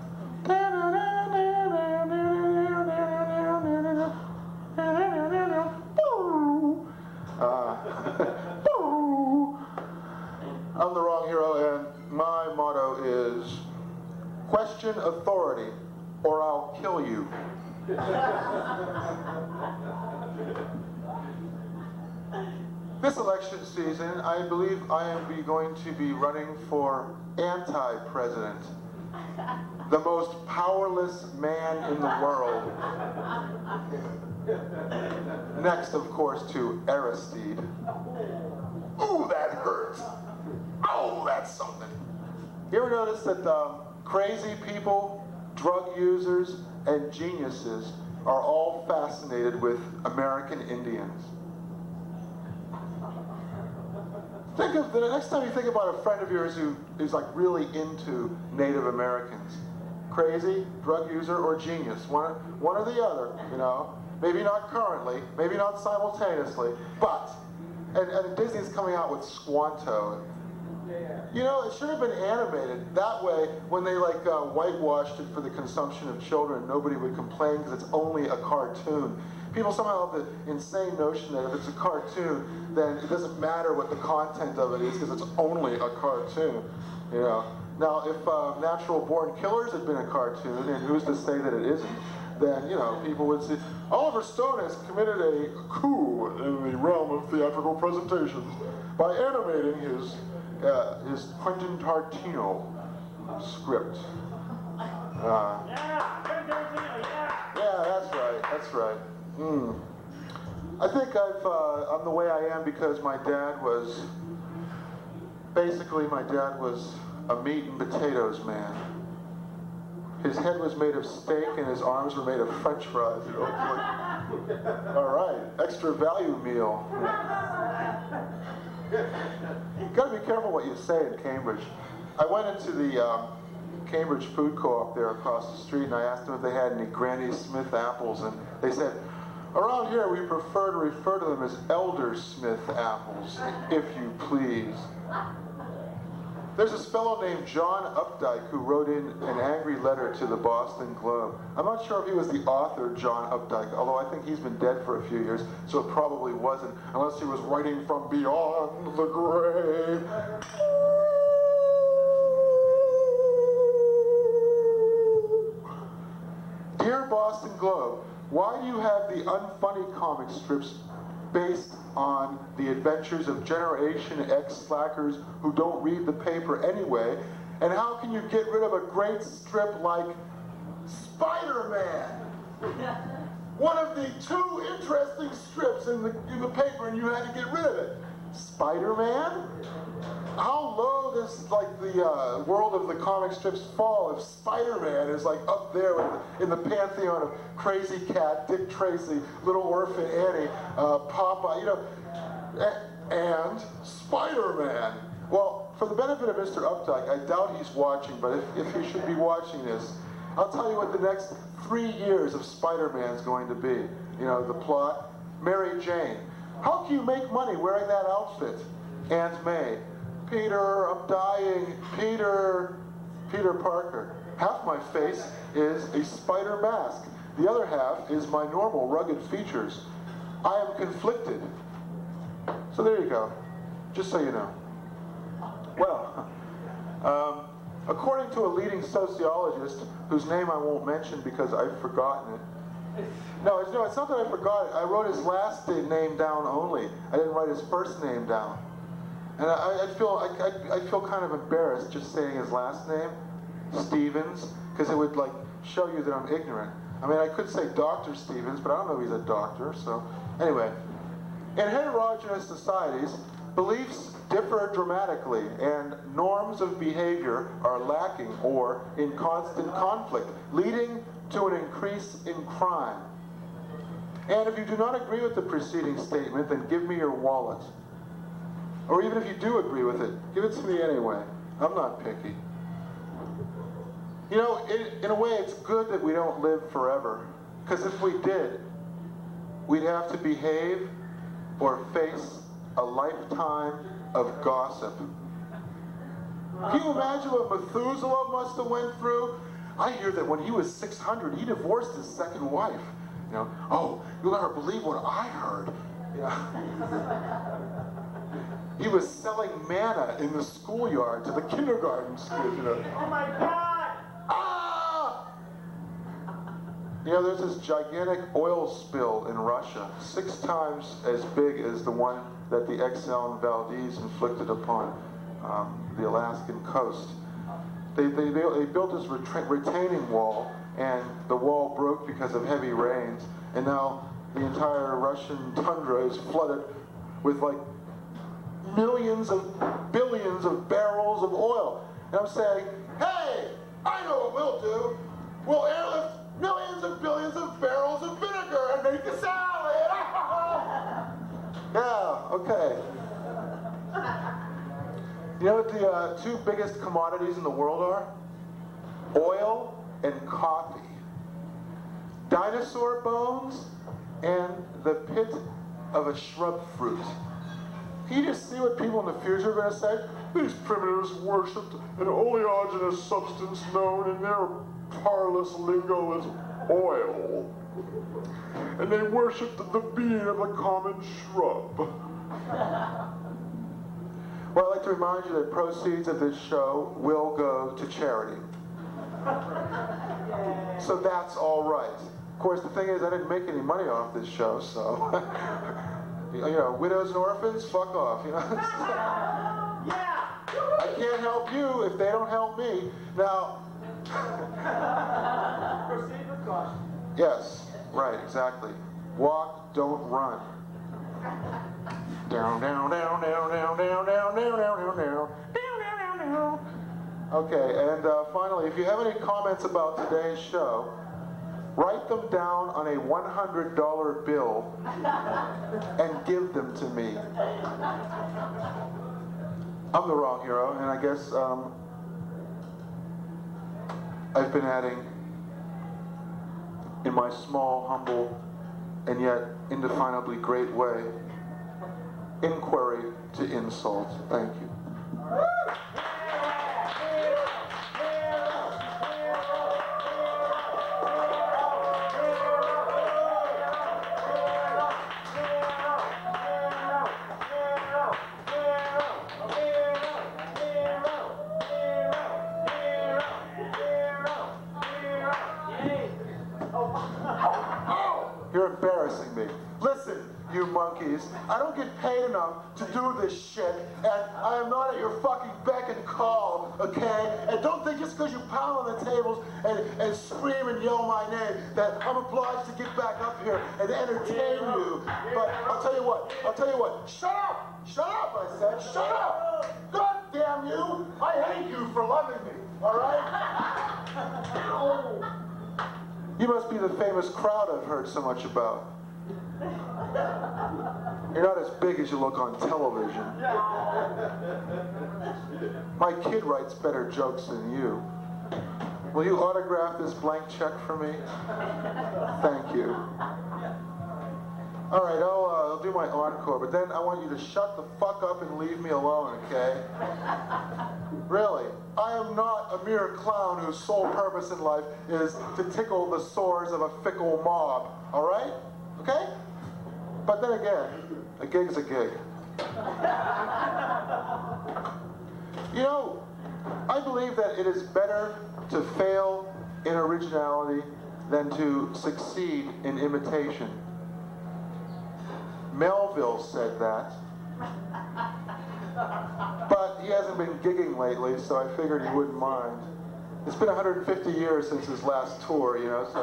I'm the wrong hero, and my motto is question authority or I'll kill you. This election season, I believe I am going to be running for anti-president, the most powerless man in the world. Next, of course, to Aristide. Ooh, that hurts. Oh, that's something. You ever notice that crazy people, drug users, and geniuses are all fascinated with American Indians? Think of the next time you think about a friend of yours who's like really into Native Americans. Crazy, drug user, or genius. One or the other, you know. Maybe not currently, maybe not simultaneously, but, and Disney's coming out with Squanto. You know, it should have been animated. That way, when they like whitewashed it for the consumption of children, nobody would complain because it's only a cartoon. People somehow have the insane notion that if it's a cartoon, then it doesn't matter what the content of it is because it's only a cartoon. You know. Now, if Natural Born Killers had been a cartoon, and who's to say that it isn't, then, you know, people would say, Oliver Stone has committed a coup in the realm of theatrical presentations by animating his Quentin Tarantino script. Yeah, that's right. I think I'm the way I am because my dad was a meat and potatoes man. His head was made of steak and his arms were made of French fries. You know, it's like, all right, extra value meal. You've got to be careful what you say in Cambridge. I went into the Cambridge Food Co-op there across the street and I asked them if they had any Granny Smith apples, and they said, Around here, we prefer to refer to them as Eldersmith apples, if you please. There's this fellow named John Updike who wrote in an angry letter to the Boston Globe. I'm not sure if he was the author, John Updike, although I think he's been dead for a few years, so it probably wasn't, unless he was writing from beyond the grave. Dear Boston Globe, why do you have the unfunny comic strips based on the adventures of Generation X slackers who don't read the paper anyway? And how can you get rid of a great strip like Spider-Man? One of the two interesting strips in the paper, and you had to get rid of it. Spider-Man? How low does the world of the comic strips fall if Spider-Man is up there in the pantheon of Crazy Cat, Dick Tracy, Little Orphan Annie, Popeye, and Spider-Man? Well, for the benefit of Mr. Updike, I doubt he's watching, but if he should be watching this, I'll tell you what the next 3 years of Spider-Man is going to be. The plot, Mary Jane. How can you make money wearing that outfit? Aunt May. Peter, I'm dying. Peter Parker. Half my face is a spider mask. The other half is my normal rugged features. I am conflicted. So there you go. Just so you know. Well, according to a leading sociologist, whose name I won't mention because I've forgotten it. No, it's not that I forgot it. I wrote his last name down only. I didn't write his first name down. And I feel kind of embarrassed just saying his last name, Stevens, because it would show you that I'm ignorant. I mean, I could say Dr. Stevens, but I don't know if he's a doctor, so anyway. In heterogeneous societies, beliefs differ dramatically, and norms of behavior are lacking or in constant conflict, leading to an increase in crime. And if you do not agree with the preceding statement, then give me your wallet. Or even if you do agree with it, give it to me anyway. I'm not picky. In a way, it's good that we don't live forever. Because if we did, we'd have to behave or face a lifetime of gossip. Can you imagine what Methuselah must have went through? I hear that when he was 600, he divorced his second wife. Oh, you'll never believe what I heard. He was selling manna in the schoolyard to the kindergarten kids. Oh my God! Ah! There's this gigantic oil spill in Russia, 6 times as big as the one that the Exxon Valdez inflicted upon the Alaskan coast. They built this retaining wall, and the wall broke because of heavy rains, and now the entire Russian tundra is flooded with billions of barrels of oil. And I'm saying, hey, I know what we'll do. We'll airlift millions of billions of barrels of vinegar and make a salad. Yeah, okay. You know what the 2 biggest commodities in the world are? Oil and coffee. Dinosaur bones and the pit of a shrub fruit. Can you just see what people in the future are going to say? These primitives worshipped an oleaginous substance known in their parlous lingo as oil. And they worshipped the bean of a common shrub. Well, I'd like to remind you that proceeds of this show will go to charity. So that's all right. Of course, the thing is, I didn't make any money off this show, so... widows and orphans, fuck off, Yeah! I can't help you if they don't help me. Now... Proceed with caution. Yes, right, exactly. Walk, don't run. Down, down, down, down, down, down, down, down, down, down, down, down, down. Okay, and finally, if you have any comments about today's show, write them down on a $100 bill and give them to me. I'm the wrong hero, and I guess I've been adding, in my small, humble and yet indefinably great way. Inquiry to insult. Thank you. You're embarrassing me. Listen, you monkeys, I don't get paid enough to do this shit, and I am not at your fucking beck and call, okay? And don't think just because you pound on the tables and scream and yell my name that I'm obliged to get back up here and entertain you. But I'll tell you what, shut up! Shut up, I said, shut up! God damn you! I hate you for loving me, all right? You must be the famous crowd I've heard so much about. You're not as big as you look on television. My kid writes better jokes than you. Will you autograph this blank check for me? Thank you. All right, I'll do my encore, but then I want you to shut the fuck up and leave me alone, okay? Really, I am not a mere clown whose sole purpose in life is to tickle the sores of a fickle mob, all right? Okay? But then again, a gig's a gig. You know, I believe that it is better to fail in originality than to succeed in imitation. Melville said that. But he hasn't been gigging lately, so I figured he wouldn't mind. It's been 150 years since his last tour, you know, so...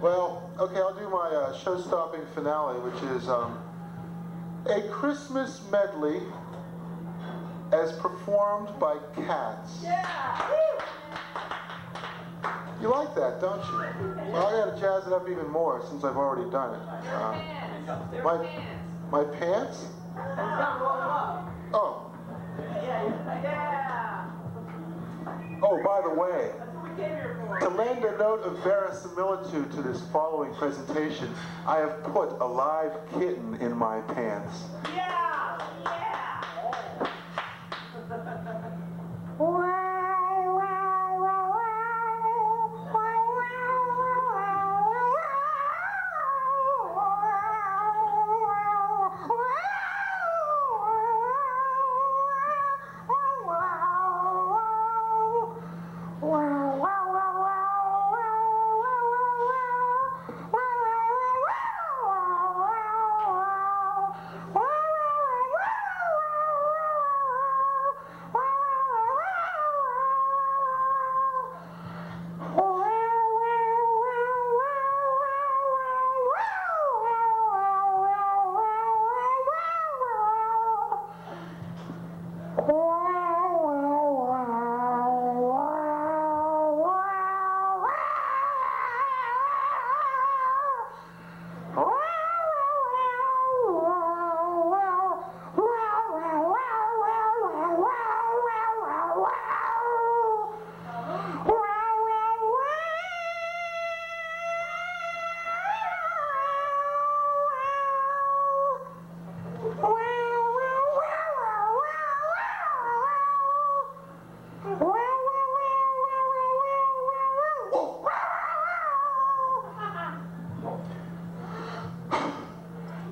Well, okay, I'll do my show-stopping finale, which is a Christmas medley as performed by cats. Yeah! You like that, don't you? Well, I gotta jazz it up even more since I've already done it. My pants? Oh. Yeah! Oh, by the way, to lend a note of verisimilitude to this following presentation, I have put a live kitten in my pants. Yeah! Yeah!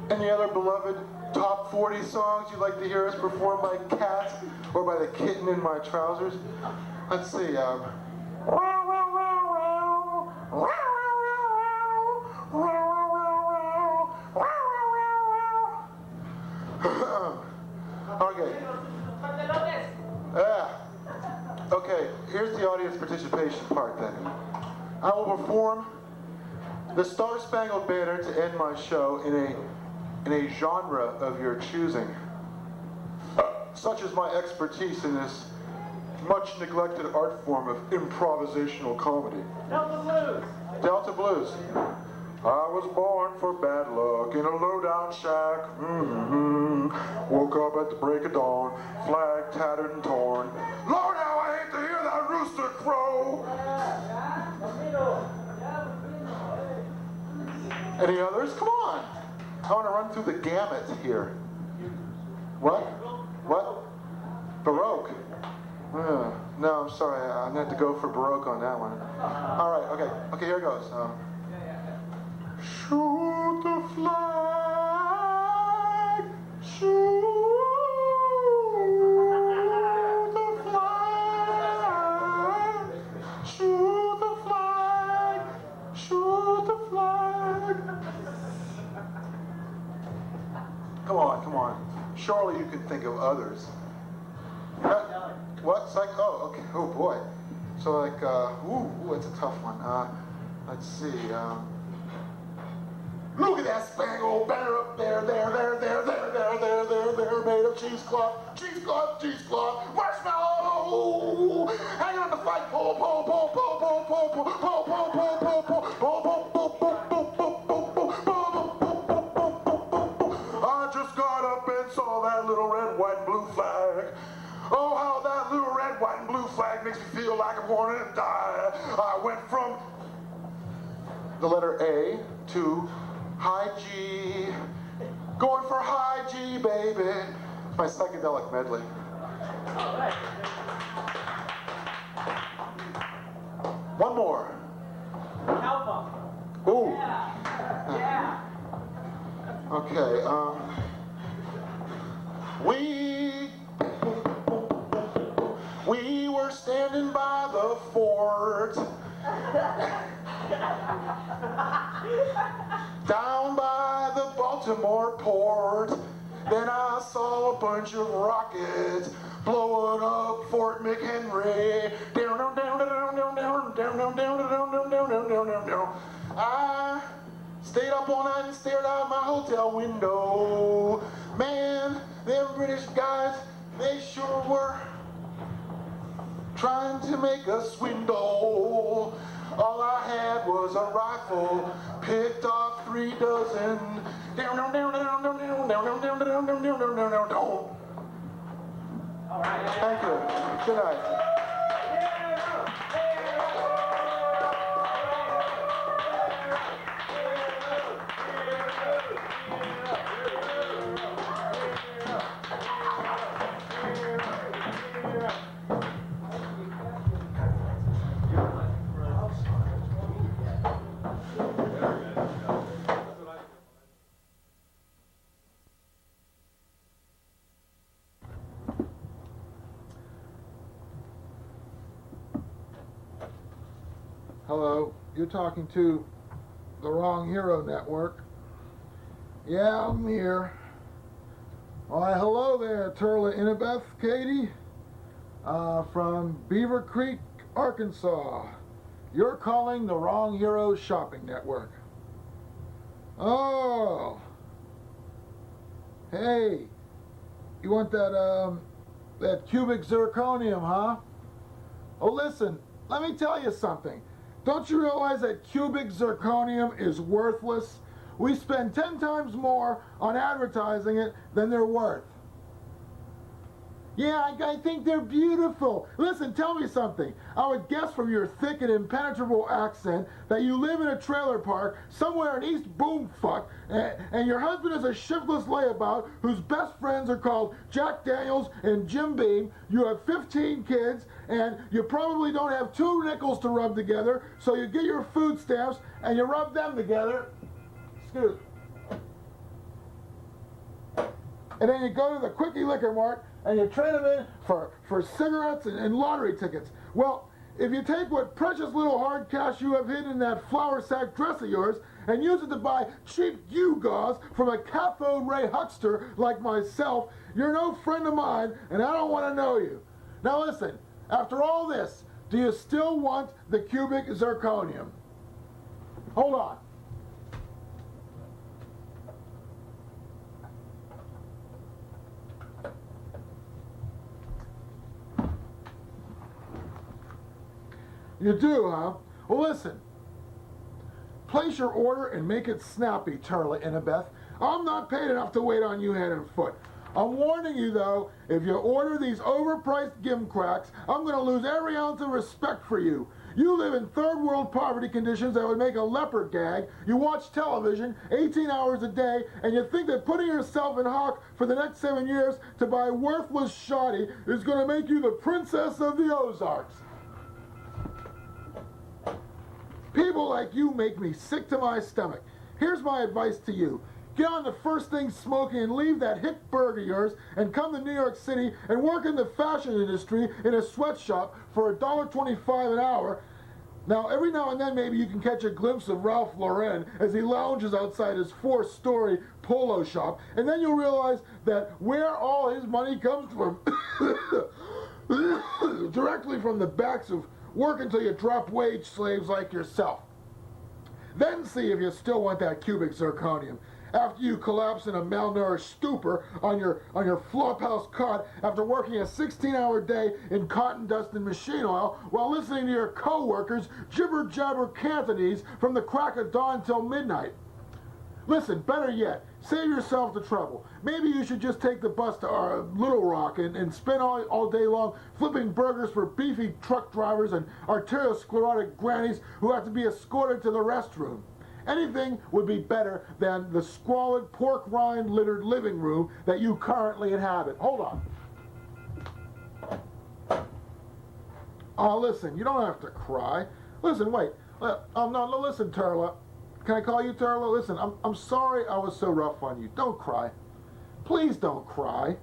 Any other beloved top 40 songs you'd like to hear us perform by cats or by the kitten in my trousers? Let's see, okay. Yeah. Okay, here's the audience participation part then. I will perform the Star Spangled Banner to end my show in a genre of your choosing. Such is my expertise in this much neglected art form of improvisational comedy. Delta Blues! Delta Blues. I was born for bad luck in a low-down shack. Woke up at the break of dawn, flag tattered and torn. Lord, how I hate to hear that rooster crow. Any others? Come on. I want to run through the gamut here. What? What? Baroque. No, I'm sorry. I'm going to have to go for Baroque on that one. All right, okay. Okay, here it goes. Shoot the flag. Shoot the flag. Shoot the flag. Shoot the flag. Come on, come on. Surely you can think of others. What? Oh, okay. Oh boy. So like, ooh, it's a tough one. Let's see. Look at that spangled banner up there, there, made of cheesecloth, marshmallow, hanging on the flagpole, pole. I just got up and saw that little red, white, and blue flag. Oh, how that little red, white, and blue flag makes me feel like I'm going to die. I went from the letter A to high G, going for high G, baby. It's my psychedelic medley. One more. Cowbell. Ooh. Yeah. Okay. We were standing by the fort. Down by the Baltimore port, then I saw a bunch of rockets blowing up Fort McHenry. I stayed up all night and stared out my hotel window. Man, them British guys, they sure were trying to make us swindle. All I had was a rifle, picked off 3 dozen. All right. Thank you. Good night. Hello, you're talking to the Wrong Hero Network. Yeah, I'm here. Why, hello there, Turla Inabeth, Katie, from Beaver Creek, Arkansas. You're calling the Wrong Hero Shopping Network. Oh. Hey, you want that cubic zirconium, huh? Oh, listen, let me tell you something. Don't you realize that cubic zirconium is worthless? We spend 10 times more on advertising it than they're worth. Yeah, I think they're beautiful. Listen, tell me something. I would guess from your thick and impenetrable accent that you live in a trailer park somewhere in East Boomfuck, and your husband is a shiftless layabout whose best friends are called Jack Daniels and Jim Beam. You have 15 kids, and you probably don't have 2 nickels to rub together, so you get your food stamps and you rub them together. Excuse me. And then you go to the Quickie Liquor Mart and you trade them in for cigarettes and lottery tickets. Well, if you take what precious little hard cash you have hidden in that flour sack dress of yours and use it to buy cheap gewgaws from a cathode ray huckster like myself, you're no friend of mine and I don't want to know you. Now listen, after all this, do you still want the cubic zirconium? Hold on. You do, huh? Well, listen. Place your order and make it snappy, Turla Inabeth. I'm not paid enough to wait on you hand and foot. I'm warning you though, if you order these overpriced gimcracks, I'm gonna lose every ounce of respect for you. You live in third world poverty conditions that would make a leopard gag. You watch television 18 hours a day, and you think that putting yourself in hock for the next 7 years to buy worthless shoddy is gonna make you the princess of the Ozarks. People like you make me sick to my stomach. Here's my advice to you. Get on the first thing smoking and leave that hick burg of yours and come to New York City and work in the fashion industry in a sweatshop for $1.25 an hour. Now, every now and then maybe you can catch a glimpse of Ralph Lauren as he lounges outside his 4-story polo shop, and then you'll realize that where all his money comes from, directly from the backs of work until you drop wage slaves like yourself. Then see if you still want that cubic zirconium. After you collapse in a malnourished stupor on your flophouse cot after working a 16-hour day in cotton dust and machine oil while listening to your co-workers jibber-jabber Cantonese from the crack of dawn till midnight. Listen, better yet, save yourself the trouble. Maybe you should just take the bus to Little Rock and spend all day long flipping burgers for beefy truck drivers and arteriosclerotic grannies who have to be escorted to the restroom. Anything would be better than the squalid pork rind littered living room that you currently inhabit. Hold on. Oh, listen, you don't have to cry. Listen, wait. No, listen, Turla. Can I call you Turla? Listen, I'm sorry I was so rough on you. Don't cry. Please don't cry.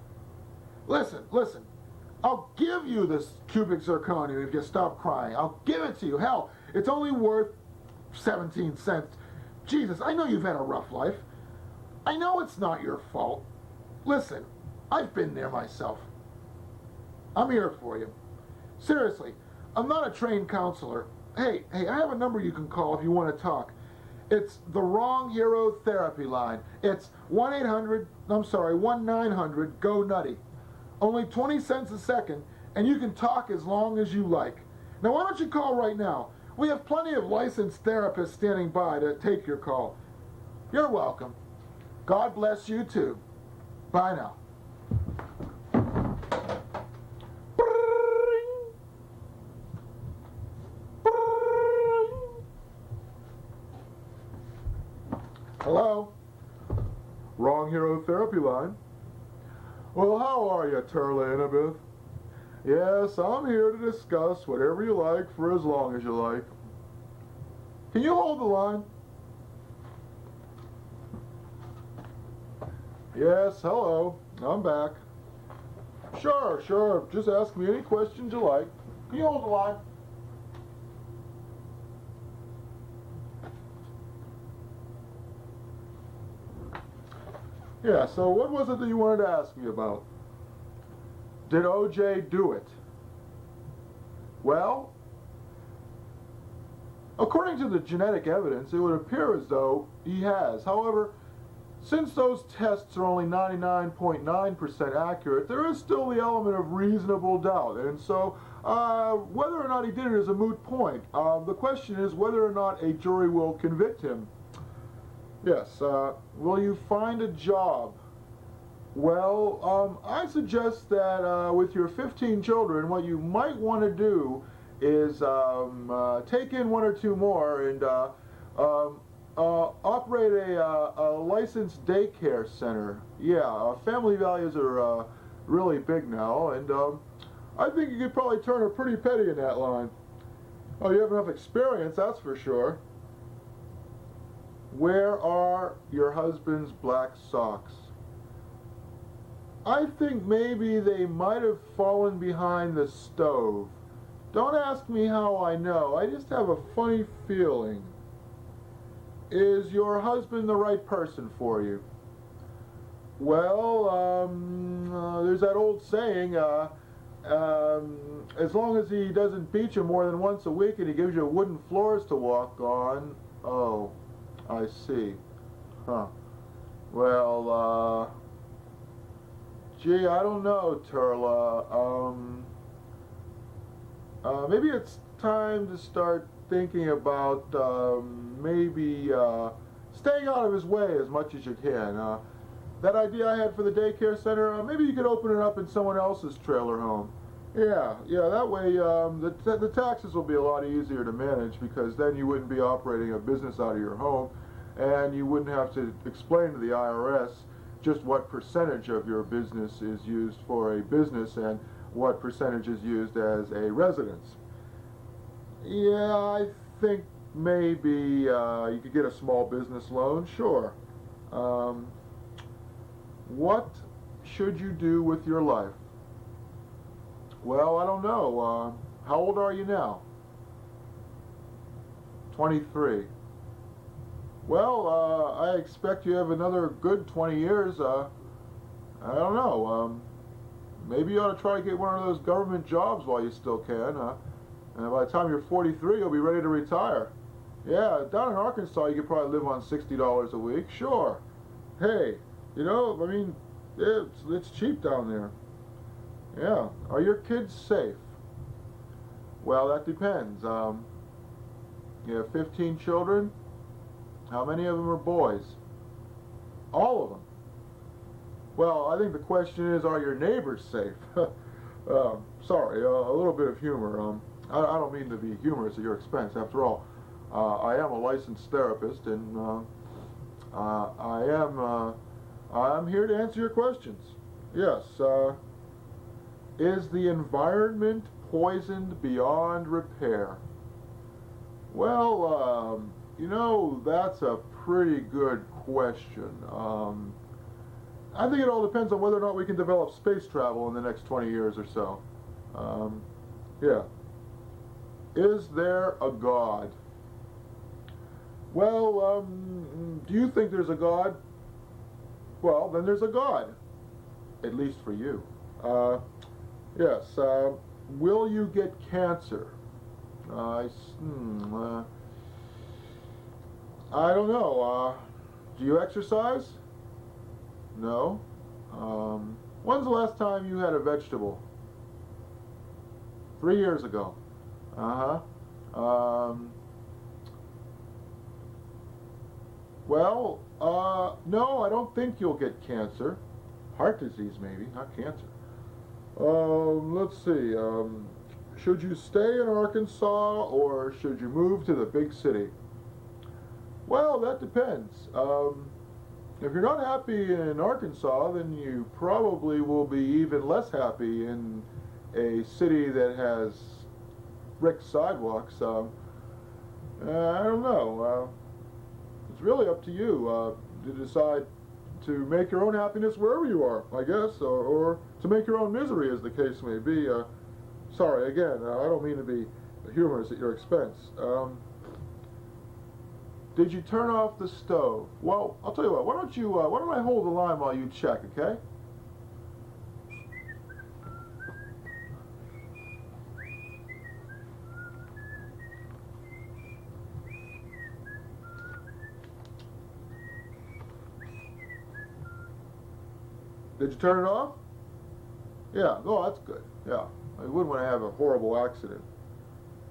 Listen. I'll give you this cubic zirconium if you stop crying. I'll give it to you. Hell, it's only worth 17 cents. Jesus, I know you've had a rough life. I know it's not your fault. Listen, I've been there myself. I'm here for you. Seriously, I'm not a trained counselor. Hey, I have a number you can call if you want to talk. It's the Wrong Hero Therapy Line. It's 1-900-GO-NUTTY. Only 20 cents a second, and you can talk as long as you like. Now, why don't you call right now? We have plenty of licensed therapists standing by to take your call. You're welcome. God bless you too. Bye now. Hello? Wrong Hero Therapy Line. Well, how are you, Turla Annabeth? Yes, I'm here to discuss whatever you like for as long as you like. Can you hold the line? Yes, hello. I'm back. Sure. Just ask me any questions you like. Can you hold the line? Yeah, so what was it that you wanted to ask me about? Did O.J. do it? Well, according to the genetic evidence, it would appear as though he has. However, since those tests are only 99.9% accurate, there is still the element of reasonable doubt. And so, whether or not he did it is a moot point. The question is whether or not a jury will convict him. Yes, will you find a job? Well, I suggest that with your 15 children, what you might want to do is take in 1 or 2 more and operate a licensed daycare center. Yeah, family values are really big now, and I think you could probably turn a pretty penny in that line. Oh, you have enough experience, that's for sure. Where are your husband's black socks? I think maybe they might have fallen behind the stove. Don't ask me how I know, I just have a funny feeling. Is your husband the right person for you? Well, there's that old saying, as long as he doesn't beat you more than once a week and he gives you wooden floors to walk on. Oh, I see. Huh. Well, gee, I don't know, Turla. Maybe it's time to start thinking about maybe staying out of his way as much as you can. that idea I had for the daycare center, maybe you could open it up in someone else's trailer home. Yeah, that way the taxes will be a lot easier to manage, because then you wouldn't be operating a business out of your home, and you wouldn't have to explain to the IRS just what percentage of your business is used for a business and what percentage is used as a residence. Yeah, I think maybe you could get a small business loan, sure. What should you do with your life? Well, I don't know. How old are you now? 23. Well, I expect you have another good 20 years. I don't know. Maybe you ought to try to get one of those government jobs while you still can. And by the time you're 43, you'll be ready to retire. Yeah, down in Arkansas, you could probably live on $60 a week. Sure. Hey, you know, I mean, it's cheap down there. Yeah. Are your kids safe? Well, that depends. You have 15 children? How many of them are boys? All of them. Well, I think the question is, are your neighbors safe? Sorry, a little bit of humor. I don't mean to be humorous at your expense. After all, I am a licensed therapist, and I'm here to answer your questions. Yes. Is the environment poisoned beyond repair? Well, you know, that's a pretty good question. I think it all depends on whether or not we can develop space travel in the next 20 years or so. Yeah. Is there a God? Well, do you think there's a God? Well, then there's a God. At least for you. Yes. Will you get cancer? I don't know. Do you exercise? No. When's the last time you had a vegetable? 3 years ago. Well, no, I don't think you'll get cancer. Heart disease, maybe, not cancer. Let's see. Should you stay in Arkansas, or should you move to the big city? Well, that depends. If you're not happy in Arkansas, then you probably will be even less happy in a city that has brick sidewalks. I don't know. It's really up to you to decide to make your own happiness wherever you are, I guess, or to make your own misery, as the case may be. Sorry, again, I don't mean to be humorous at your expense. Did you turn off the stove? Well, I'll tell you what. Why don't I hold the line while you check, okay? Did you turn it off? Yeah. Oh, that's good. Yeah. I wouldn't want to have a horrible accident.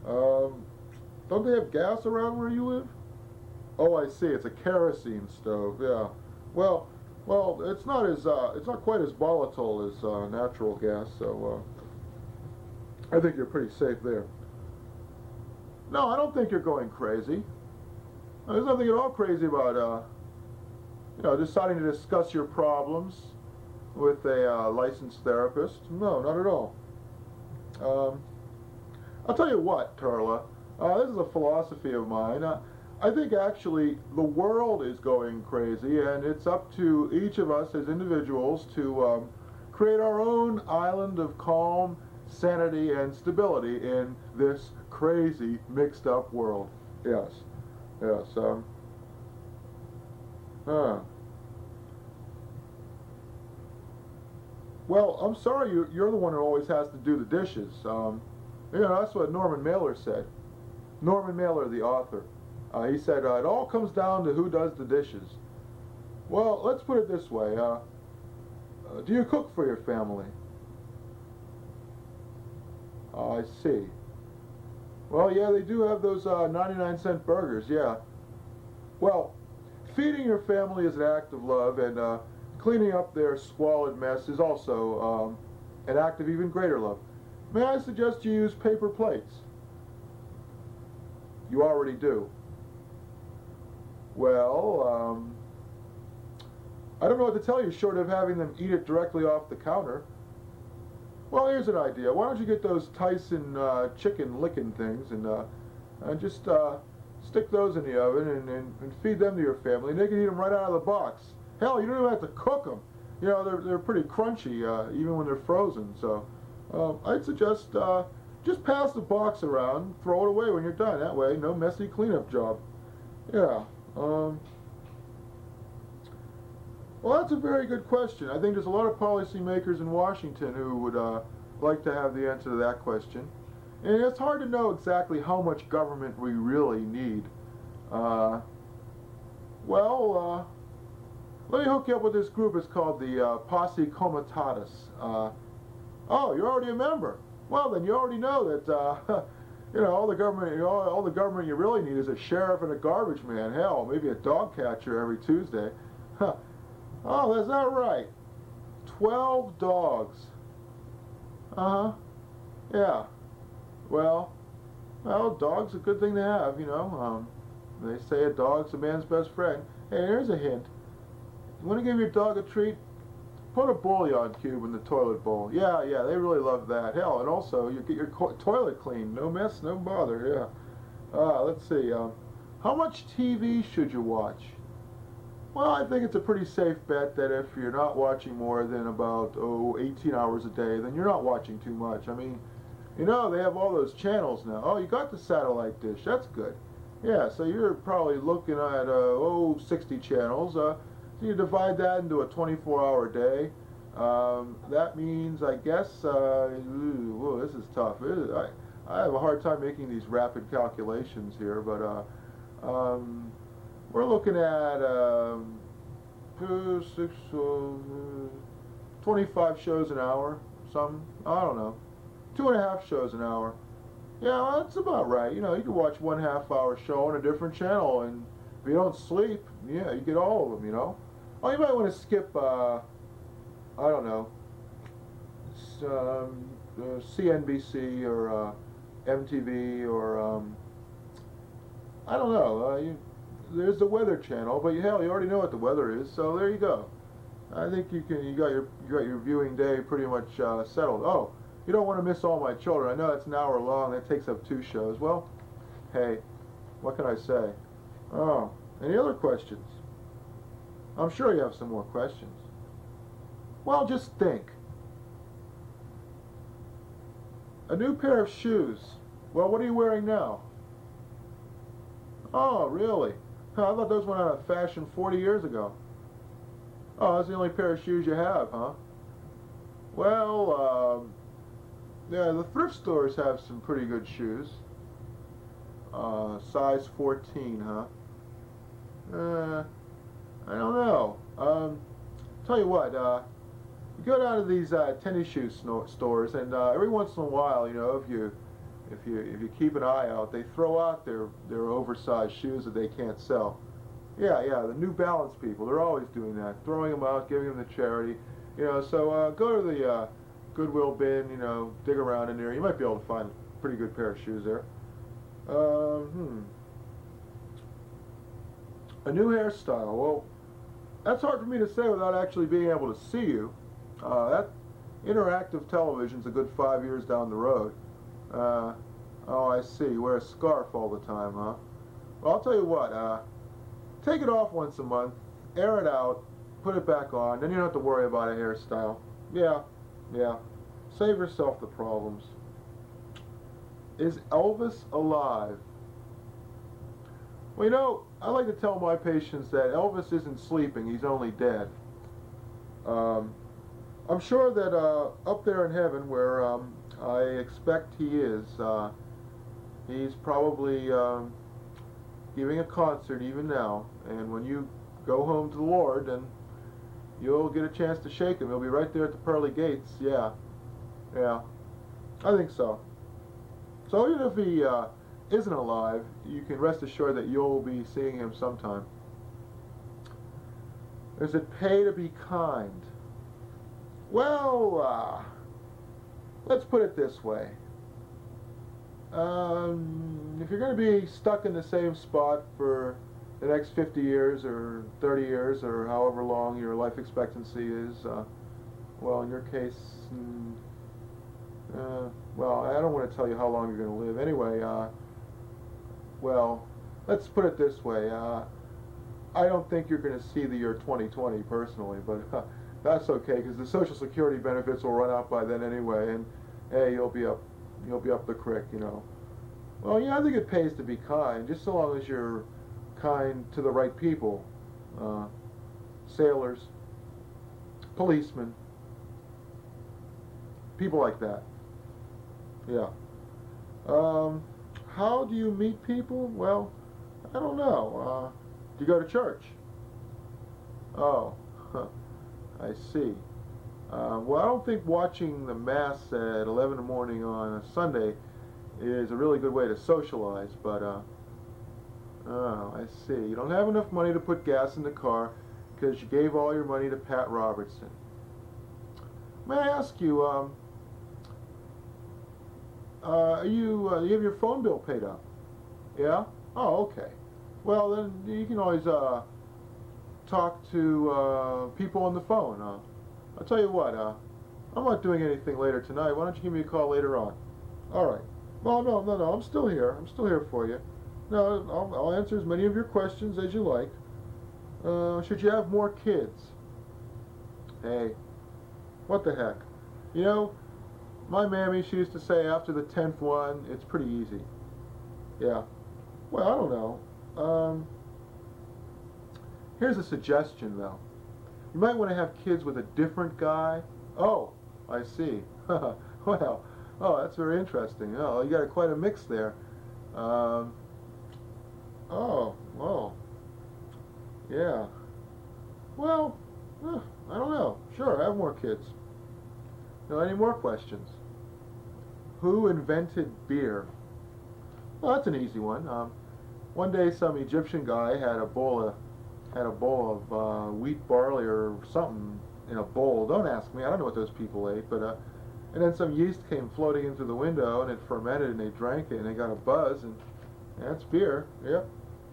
Don't they have gas around where you live? Oh, I see. It's a kerosene stove. Yeah. Well, it's not quite as volatile as natural gas, so I think you're pretty safe there. No, I don't think you're going crazy. There's nothing at all crazy about deciding to discuss your problems with a licensed therapist. No, not at all. I'll tell you what, Turla. This is a philosophy of mine. I think actually the world is going crazy, and it's up to each of us as individuals to create our own island of calm, sanity, and stability in this crazy, mixed-up world. Yes. Yes. Well, I'm sorry you're the one who always has to do the dishes. That's what Norman Mailer said. Norman Mailer, the author. He said, it all comes down to who does the dishes. Well, let's put it this way. Do you cook for your family? I see. Well, yeah, they do have those 99-cent burgers, yeah. Well, feeding your family is an act of love, and cleaning up their squalid mess is also an act of even greater love. May I suggest you use paper plates? You already do. Well, I don't know what to tell you short of having them eat it directly off the counter. Well, here's an idea. Why don't you get those Tyson chicken licking things and just stick those in the oven and feed them to your family. And they can eat them right out of the box. Hell, you don't even have to cook them. You know, they're pretty crunchy even when they're frozen. So I'd suggest just pass the box around, throw it away when you're done. That way, no messy cleanup job. Yeah. Well, that's a very good question. I think there's a lot of policymakers in Washington who would like to have the answer to that question. And it's hard to know exactly how much government we really need. Let me hook you up with this group. It's called the Posse Comitatus. Oh, you're already a member. Well, then you already know that you know, all the government you really need is a sheriff and a garbage man. Hell, maybe a dog catcher every Tuesday. Huh. Oh, that's not right. 12 dogs. Uh-huh. Yeah. Well, dog's a good thing to have, you know. They say a dog's a man's best friend. Hey, here's a hint. You want to give your dog a treat? Put a bouillon cube in the toilet bowl. Yeah, they really love that. Hell, and also, you get your toilet clean. No mess, no bother, yeah. Let's see. How much TV should you watch? Well, I think it's a pretty safe bet that if you're not watching more than about, 18 hours a day, then you're not watching too much. I mean, you know, they have all those channels now. Oh, you got the satellite dish. That's good. Yeah, so you're probably looking at, 60 channels. So you divide that into a 24-hour day. That means, I guess, this is tough. I have a hard time making these rapid calculations here, but we're looking at 25 shows an hour. I don't know, 2.5 shows an hour. Yeah, that's about right. You know, you can watch 1/2 hour show on a different channel, and if you don't sleep, yeah, you get all of them, you know. Oh, you might want to skip, I don't know, CNBC or MTV or, I don't know, there's the Weather Channel, but hell, you already know what the weather is, so there you go. I think you got your viewing day pretty much settled. Oh, you don't want to miss All My Children. I know that's an hour long. That takes up 2 shows. Well, hey, what can I say? Oh, any other questions? I'm sure you have some more questions. Well, just think. A new pair of shoes. Well, what are you wearing now? Oh, really? Huh, I thought those went out of fashion 40 years ago. Oh, that's the only pair of shoes you have, huh? Well, yeah, the thrift stores have some pretty good shoes. Size 14, huh? I don't know. Tell you what, you go down to these tennis shoe stores, and every once in a while, you know, if you keep an eye out, they throw out their oversized shoes that they can't sell. Yeah, the New Balance people, they're always doing that, throwing them out, giving them to charity. You know, so go to the Goodwill bin, you know, dig around in there. You might be able to find a pretty good pair of shoes there. A new hairstyle. Well, that's hard for me to say without actually being able to see you. That interactive television's a good 5 years down the road. Oh, I see. Wear a scarf all the time, huh? Well, I'll tell you what. Take it off once a month, air it out, put it back on, then you don't have to worry about a hairstyle. Yeah. Save yourself the problems. Is Elvis alive? Well, you know, I like to tell my patients that Elvis isn't sleeping, he's only dead. I'm sure that up there in heaven where I expect he is, he's probably giving a concert even now, and when you go home to the Lord, then you'll get a chance to shake him. He'll be right there at the pearly gates. Yeah, I think so. So even if he isn't alive, you can rest assured that you'll be seeing him sometime. Does it pay to be kind? Well, let's put it this way. If you're going to be stuck in the same spot for the next 50 years or 30 years or however long your life expectancy is, well, in your case, well, I don't want to tell you how long you're going to live. Anyway, well, let's put it this way. I don't think you're going to see the year 2020 personally, but that's okay because the Social Security benefits will run out by then anyway, and hey, you'll be up the creek, you know. Well, yeah, I think it pays to be kind, just so long as you're kind to the right people, sailors, policemen, people like that. Yeah. How do you meet people? Well, I don't know. Do you go to church? Oh, I see. Well, I don't think watching the Mass at 11 in the morning on a Sunday is a really good way to socialize, but, oh, I see. You don't have enough money to put gas in the car because you gave all your money to Pat Robertson. May I ask you, you have your phone bill paid up? Yeah? Oh, okay. Well, then you can always talk to people on the phone. I'll tell you what, I'm not doing anything later tonight. Why don't you give me a call later on? All right. No, I'm still here. I'm still here for you. No, I'll answer as many of your questions as you like. Should you have more kids? Hey, what the heck? You know, my mammy, she used to say after the 10th one, it's pretty easy. Yeah. Well, I don't know. Here's a suggestion, though. You might want to have kids with a different guy. Oh, I see. Well, oh, that's very interesting. Oh, you got quite a mix there. Oh, well. Yeah. Well, I don't know. Sure, have more kids. Now, any more questions? Who invented beer? Well, that's an easy one. One day, some Egyptian guy had a bowl of wheat, barley, or something in a bowl. Don't ask me. I don't know what those people ate, but and then some yeast came floating in through the window, and it fermented, and they drank it, and they got a buzz, and that's beer. Yep,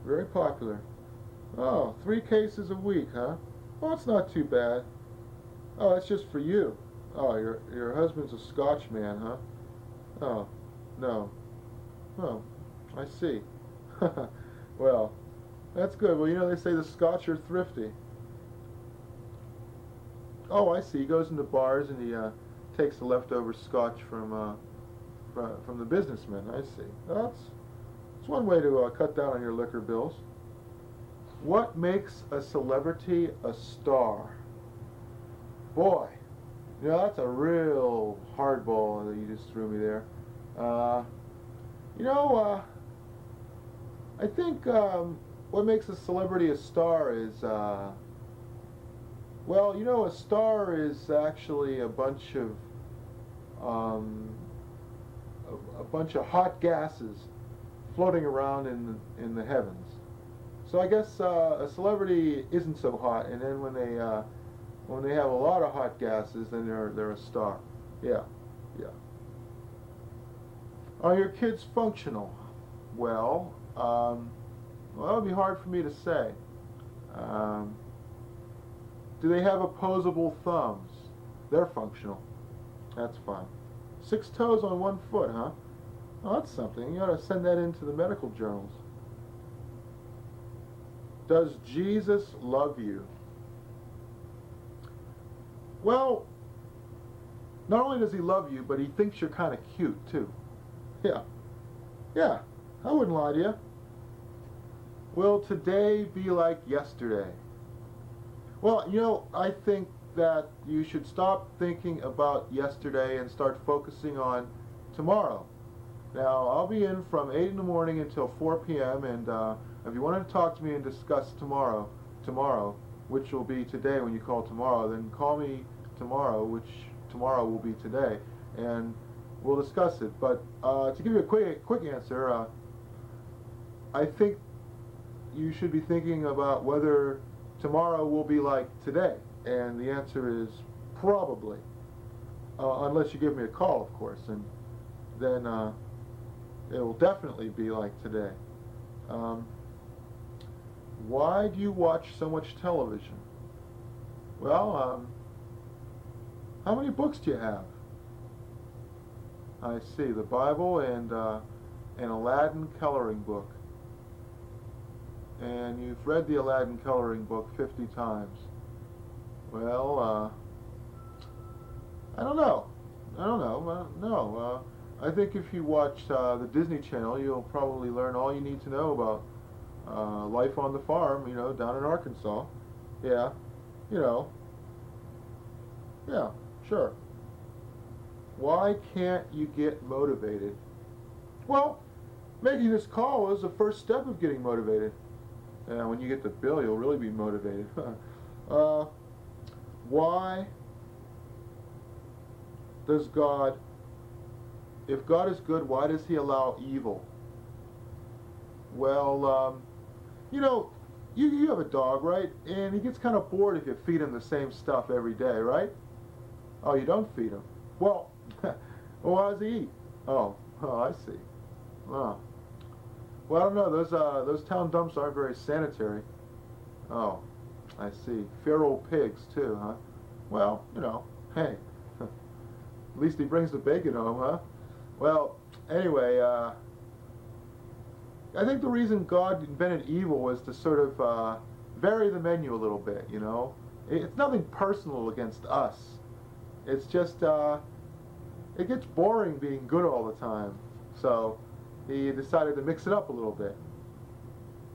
very popular. Oh, 3 cases a week, huh? Well, it's not too bad. Oh, that's just for you. Oh, your husband's a Scotch man, huh? Oh, no. Oh, I see. Well, that's good. Well, you know, they say the Scotch are thrifty. Oh, I see. He goes into bars and he takes the leftover Scotch from the businessmen. I see. That's one way to cut down on your liquor bills. What makes a celebrity a star? Boy, you know, that's a real hardball that you just threw me there. You know, I think what makes a celebrity a star is, well, you know, a star is actually a bunch of hot gases floating around in the heavens. So I guess a celebrity isn't so hot, and then when they have a lot of hot gases, then they're a star. Yeah, yeah. Are your kids functional? Well, that would be hard for me to say. Do they have opposable thumbs? They're functional. That's fine. 6 toes on 1 foot, huh? Oh, that's something. You ought to send that into the medical journals. Does Jesus love you? Well, not only does he love you, but he thinks you're kind of cute, too. Yeah. Yeah, I wouldn't lie to you. Will today be like yesterday? Well, you know, I think that you should stop thinking about yesterday and start focusing on tomorrow. Now, I'll be in from 8 in the morning until 4 p.m. and if you want to talk to me and discuss tomorrow, which will be today when you call tomorrow, then call me tomorrow, which tomorrow will be today, and we'll discuss it. But to give you a quick answer, I think you should be thinking about whether tomorrow will be like today? And the answer is probably. Unless you give me a call, of course, and then it will definitely be like today. Why do you watch so much television? Well, how many books do you have? I see, the Bible and an Aladdin coloring book. And you've read the Aladdin coloring book 50 times. Well, I don't know. No. I think if you watch the Disney Channel, you'll probably learn all you need to know about life on the farm, down in Arkansas. Yeah, yeah, sure. Why can't you get motivated? Well, making this call is the first step of getting motivated. And when you get the bill, you'll really be motivated. Why does God, if God is good, why does he allow evil? Well, you have a dog, right? And he gets kind of bored if you feed him the same stuff every day, right? Oh, you don't feed him. Well, why does he eat? Oh, I see. Oh. Well, I don't know. Those town dumps aren't very sanitary. Oh, I see. Feral pigs too, huh? Well, hey, at least he brings the bacon home, huh? Well, anyway, I think the reason God invented evil was to sort of vary the menu a little bit, It's nothing personal against us. It's just, it gets boring being good all the time. So he decided to mix it up a little bit.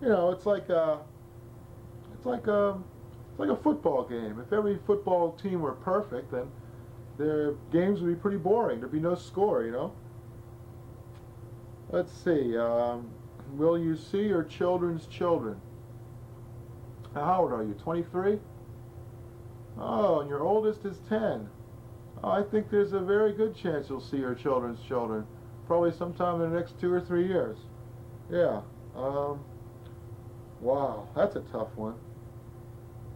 It's like a football game. If every football team were perfect, then their games would be pretty boring. There'd be no score, Let's see. Will you see your children's children? How old are you? 23? Oh, and your oldest is 10. Oh, I think there's a very good chance you'll see your children's children. Probably sometime in the next 2 or 3 years. Yeah. Wow, that's a tough one.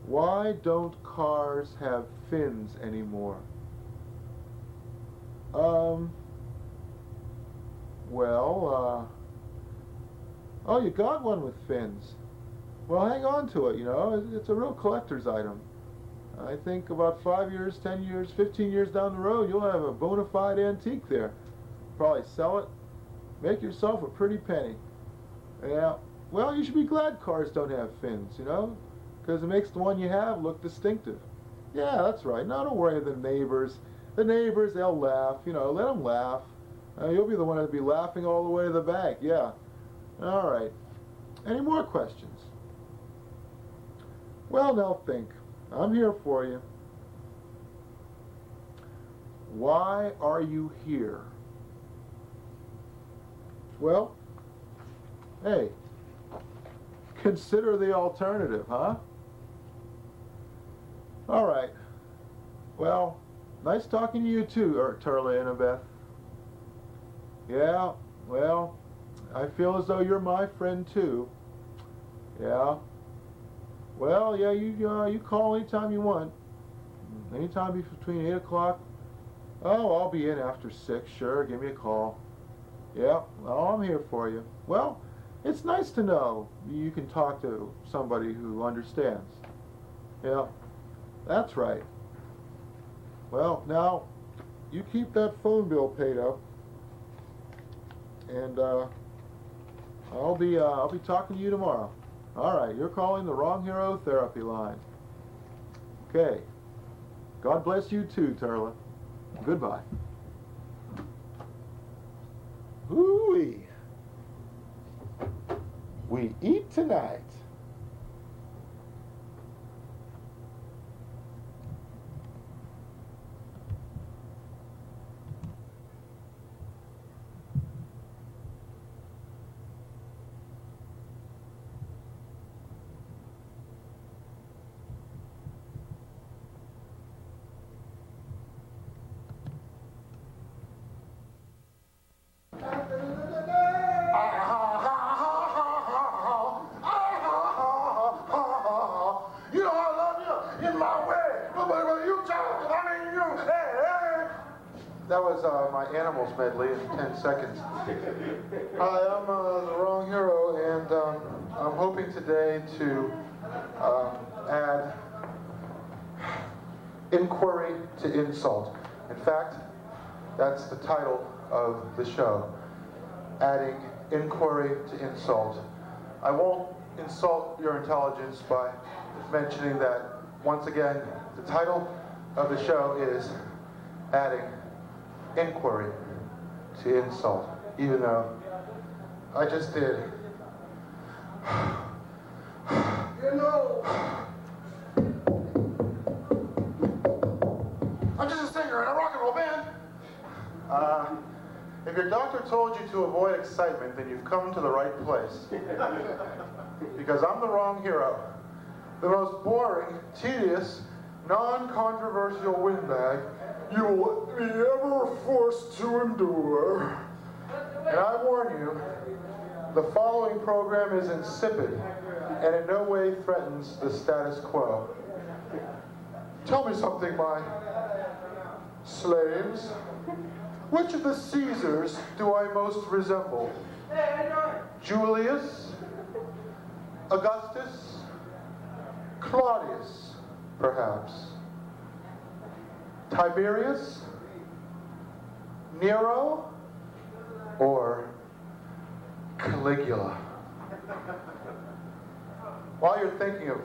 Why don't cars have fins anymore? Oh, you got one with fins. Well, hang on to it, It's a real collector's item. I think about 5 years, 10 years, 15 years down the road, you'll have a bona fide antique there. Probably sell it, make yourself a pretty penny. Yeah, well, you should be glad cars don't have fins, because it makes the one you have look distinctive. Yeah, that's right. Now, don't worry, the neighbors, they'll laugh, let them laugh. You'll be the one that'll be laughing all the way to the bank, yeah. All right. Any more questions? Well, now think. I'm here for you. Why are you here? Well, hey, consider the alternative, huh? All right. Well, nice talking to you too, Turley and Beth. Yeah, well, I feel as though you're my friend too. Yeah. Well, yeah, you call anytime you want. Anytime between 8 o'clock. Oh, I'll be in after 6, sure, give me a call. Yeah, well, I'm here for you. Well, it's nice to know you can talk to somebody who understands. Yeah, that's right. Well, now, you keep that phone bill paid up, and I'll be talking to you tomorrow. All right, you're calling the Wrong Hero Therapy line. Okay. God bless you too, Turla. Goodbye. Hoo-wee. We eat tonight. Animals medley in 10 seconds. Hi, I'm the Wrong Hero, and I'm hoping today to add inquiry to insult. In fact, that's the title of the show, adding inquiry to insult. I won't insult your intelligence by mentioning that, once again, the title of the show is adding inquiry to insult, even though I just did. You know, I'm just a singer in a rock and roll band. If your doctor told you to avoid excitement, then you've come to the right place. Because I'm the Wrong Hero. The most boring, tedious, non-controversial windbag you will be ever forced to endure. And I warn you, the following program is insipid and in no way threatens the status quo. Tell me something, my slaves. Which of the Caesars do I most resemble? Julius? Augustus? Claudius, perhaps? Tiberius? Nero? Or Caligula? While you're thinking of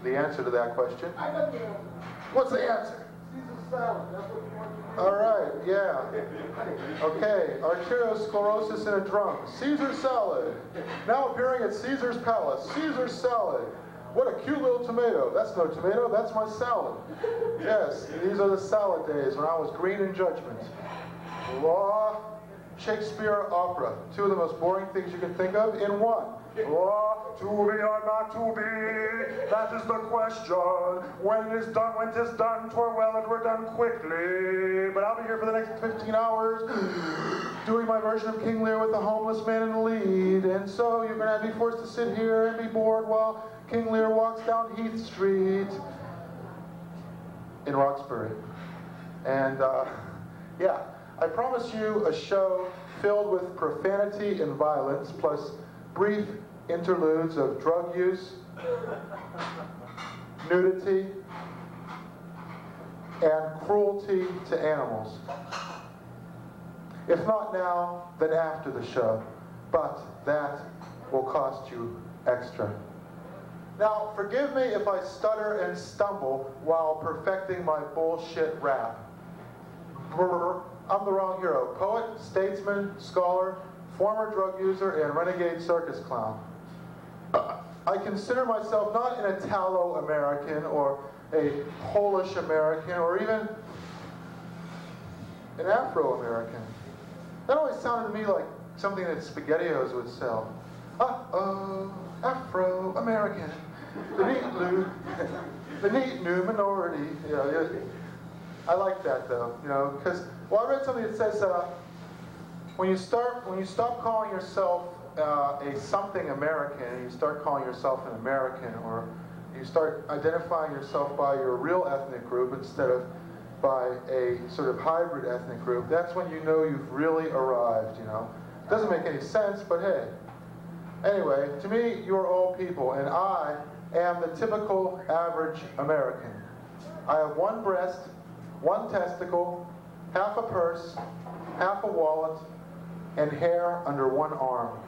the answer to that question, what's the answer? Caesar salad, that's what you want to do. All right, yeah. Okay, arteriosclerosis in a drum. Caesar salad. Now appearing at Caesar's Palace. Caesar salad. What a cute little tomato. That's no tomato, that's my salad. Yes, these are the salad days when I was green in judgment. Raw Shakespeare opera. Two of the most boring things you can think of in one. Raw, to be or not to be, that is the question. When it is done, when 'tis done, 'twere well it were done quickly. But I'll be here for the next 15 hours doing my version of King Lear with the homeless man in the lead. And so you're going to be forced to sit here and be bored while King Lear walks down Heath Street in Roxbury. And yeah, I promise you a show filled with profanity and violence, plus brief interludes of drug use, nudity, and cruelty to animals. If not now, then after the show. But that will cost you extra. Now, forgive me if I stutter and stumble while perfecting my bullshit rap. I'm the Wrong Hero. Poet, statesman, scholar, former drug user, and renegade circus clown. I consider myself not an Italo-American or a Polish-American or even an Afro-American. That always sounded to me like something that SpaghettiOs would sell. Uh-oh, Afro-American. The neat new minority. You know, I like that though, you know, because I read something that says when you stop calling yourself a something American, and you start calling yourself an American, or you start identifying yourself by your real ethnic group instead of by a sort of hybrid ethnic group, that's when you know you've really arrived, you know. It doesn't make any sense, but hey. Anyway, to me, you're all people, and I am the typical average American. I have one breast, one testicle, half a purse, half a wallet, and hair under one arm.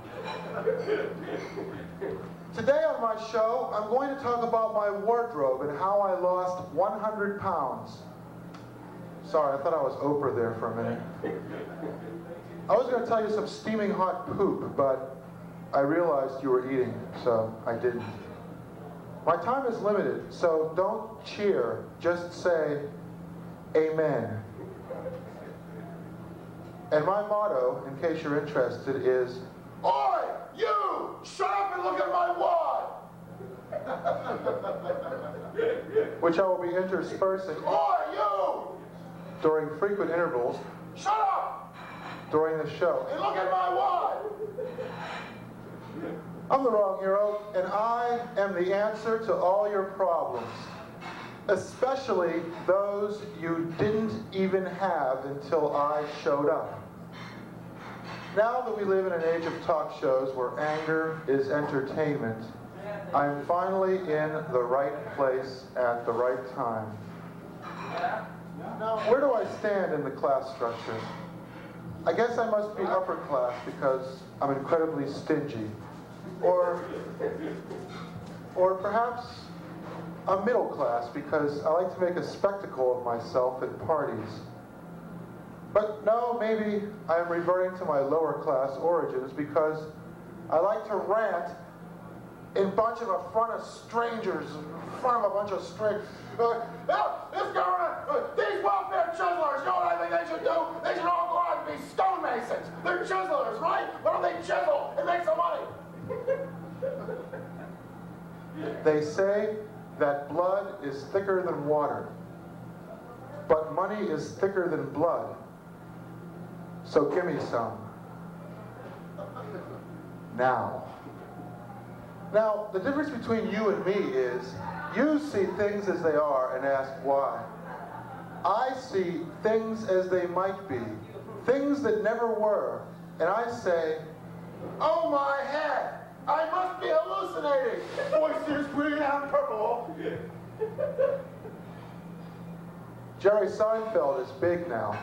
Today on my show, I'm going to talk about my wardrobe and how I lost 100 pounds. Sorry, I thought I was Oprah there for a minute. I was going to tell you some steaming hot poop, but I realized you were eating, so I didn't. My time is limited, so don't cheer, just say, Amen. And my motto, in case you're interested, is, Oi, you! Shut up and look at my wad! which I will be interspersing Oi, you! during frequent intervals Shut up during the show. and look at my wad! I'm the Wrong Hero, and I am the answer to all your problems, especially those you didn't even have until I showed up. Now that we live in an age of talk shows where anger is entertainment, I'm finally in the right place at the right time. Now, where do I stand in the class structure? I guess I must be upper class because I'm incredibly stingy. Or perhaps I'm middle class because I like to make a spectacle of myself at parties. But no, maybe I am reverting to my lower class origins because I like to rant in front of strangers, in front of a bunch of strangers. This government, these welfare chiselers, you know what I think they should do? They should all go out and be stonemasons. They're chiselers, right? Why don't they chisel and make some money? They say that blood is thicker than water, but money is thicker than blood. So give me some. Now, the difference between you and me is you see things as they are and ask why. I see things as they might be, things that never were, and I say, oh my head, I must be hallucinating. Voices green and purple. Jerry Seinfeld is big now.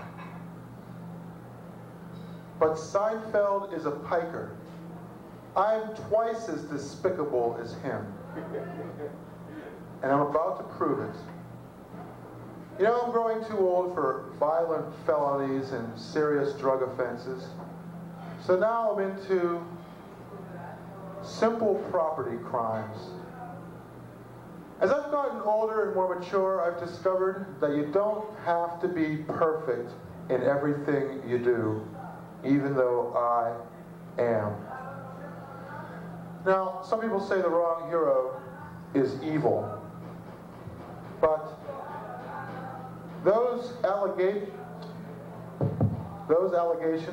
But Seinfeld is a piker. I'm twice as despicable as him. And I'm about to prove it. You know, I'm growing too old for violent felonies and serious drug offenses. So now I'm into simple property crimes. As I've gotten older and more mature, I've discovered that you don't have to be perfect in everything you do, even though I am. Now, some people say the wrong hero is evil, but those allegations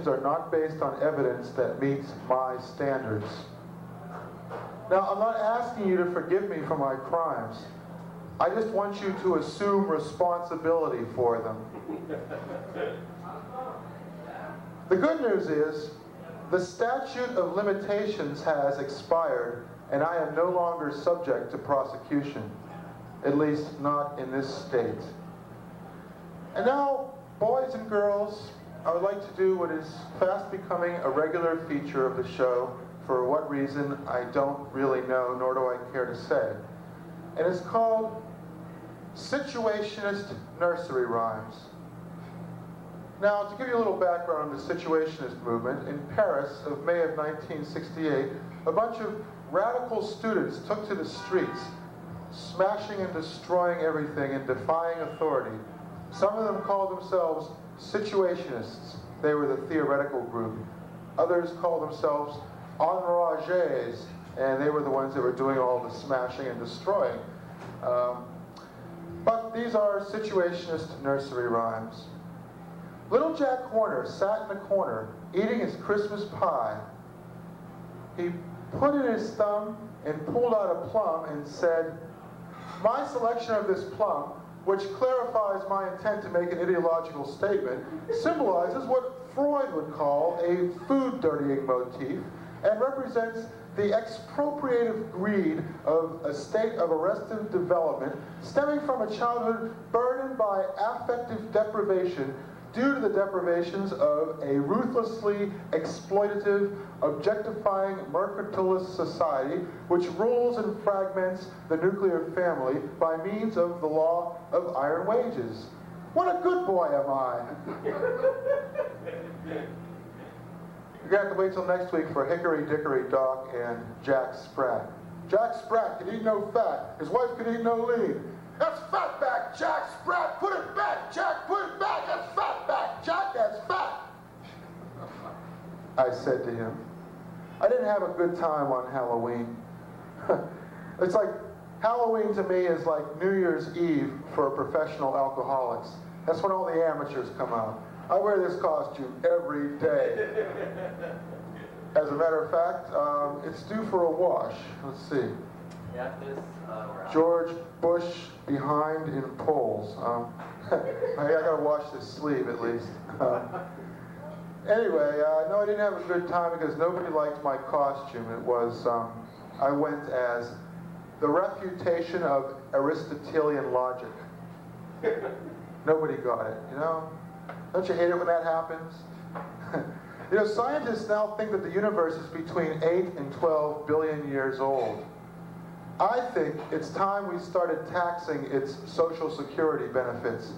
are not based on evidence that meets my standards. Now, I'm not asking you to forgive me for my crimes. I just want you to assume responsibility for them. The good news is, the statute of limitations has expired, and I am no longer subject to prosecution, at least not in this state. And now, boys and girls, I would like to do what is fast becoming a regular feature of the show. For what reason, I don't really know, nor do I care to say. And it's called Situationist Nursery Rhymes. Now, to give you a little background on the Situationist movement, in Paris of May of 1968, a bunch of radical students took to the streets, smashing and destroying everything and defying authority. Some of them called themselves Situationists. They were the theoretical group. Others called themselves enragés, and they were the ones that were doing all the smashing and destroying. But these are Situationist nursery rhymes. Little Jack Horner sat in a corner, eating his Christmas pie. He put in his thumb and pulled out a plum and said, "My selection of this plum, which clarifies my intent to make an ideological statement, symbolizes what Freud would call a food-dirtying motif and represents the expropriative greed of a state of arrestive development stemming from a childhood burdened by affective deprivation due to the deprivations of a ruthlessly exploitative, objectifying, mercantilist society which rules and fragments the nuclear family by means of the law of iron wages. What a good boy am I!" You're going to have to wait till next week for Hickory Dickory Dock and Jack Sprat. Jack Sprat could eat no fat. His wife could eat no lean. "That's fat back, Jack Sprat! Put it back, Jack! Put it back! That's fat back, Jack! That's fat!" I said to him, I didn't have a good time on Halloween. It's like, Halloween to me is like New Year's Eve for professional alcoholics. That's when all the amateurs come out. I wear this costume every day. As a matter of fact, it's due for a wash. Let's see. Yeah, George Bush behind in polls. I gotta wash this sleeve at least. Anyway, no, I didn't have a good time because nobody liked my costume. It was, I went as the refutation of Aristotelian logic. Nobody got it, you know? Don't you hate it when that happens? You know, scientists now think that the universe is between 8 and 12 billion years old. I think it's time we started taxing its Social Security benefits.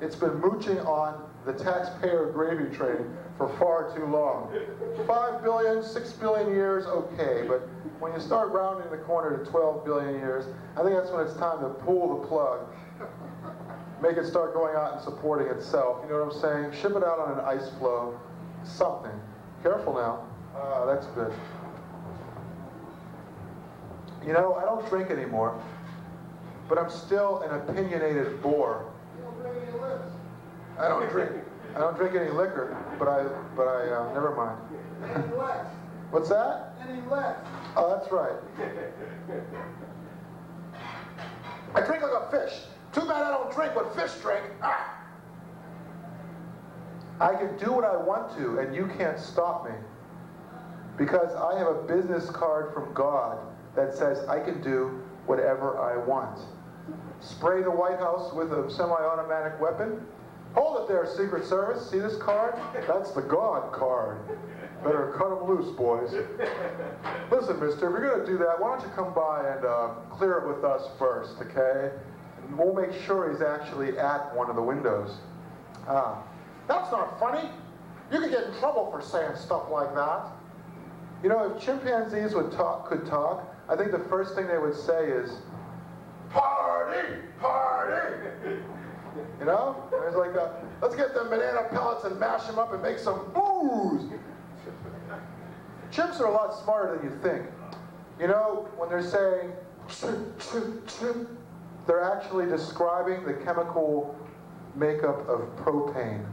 It's been mooching on the taxpayer gravy train for far too long. 5 billion, 6 billion years, okay, but when you start rounding the corner to 12 billion years, I think that's when it's time to pull the plug. Make it start going out and supporting itself, you know what I'm saying? Ship it out on an ice floe, something. Careful now. That's good. You know, I don't drink anymore, but I'm still an opinionated bore. You don't drink any lips. I don't drink any liquor, but I never mind. Any less. What's that? Any less. Oh, that's right. I drink like a fish. Too bad I don't drink what fish drink. Ah! I can do what I want to, and you can't stop me. Because I have a business card from God that says I can do whatever I want. Spray the White House with a semi-automatic weapon? Hold it there, Secret Service. See this card? That's the God card. Better cut him loose, boys. Listen, mister, if you're going to do that, why don't you come by and clear it with us first, okay? And we'll make sure he's actually at one of the windows. That's not funny. You could get in trouble for saying stuff like that. You know, if chimpanzees could talk, I think the first thing they would say is, Party! Party! you know? There's like Let's get them banana pellets and mash them up and make some booze. chimps are a lot smarter than you think. You know, when they're saying, they're actually describing the chemical makeup of propane.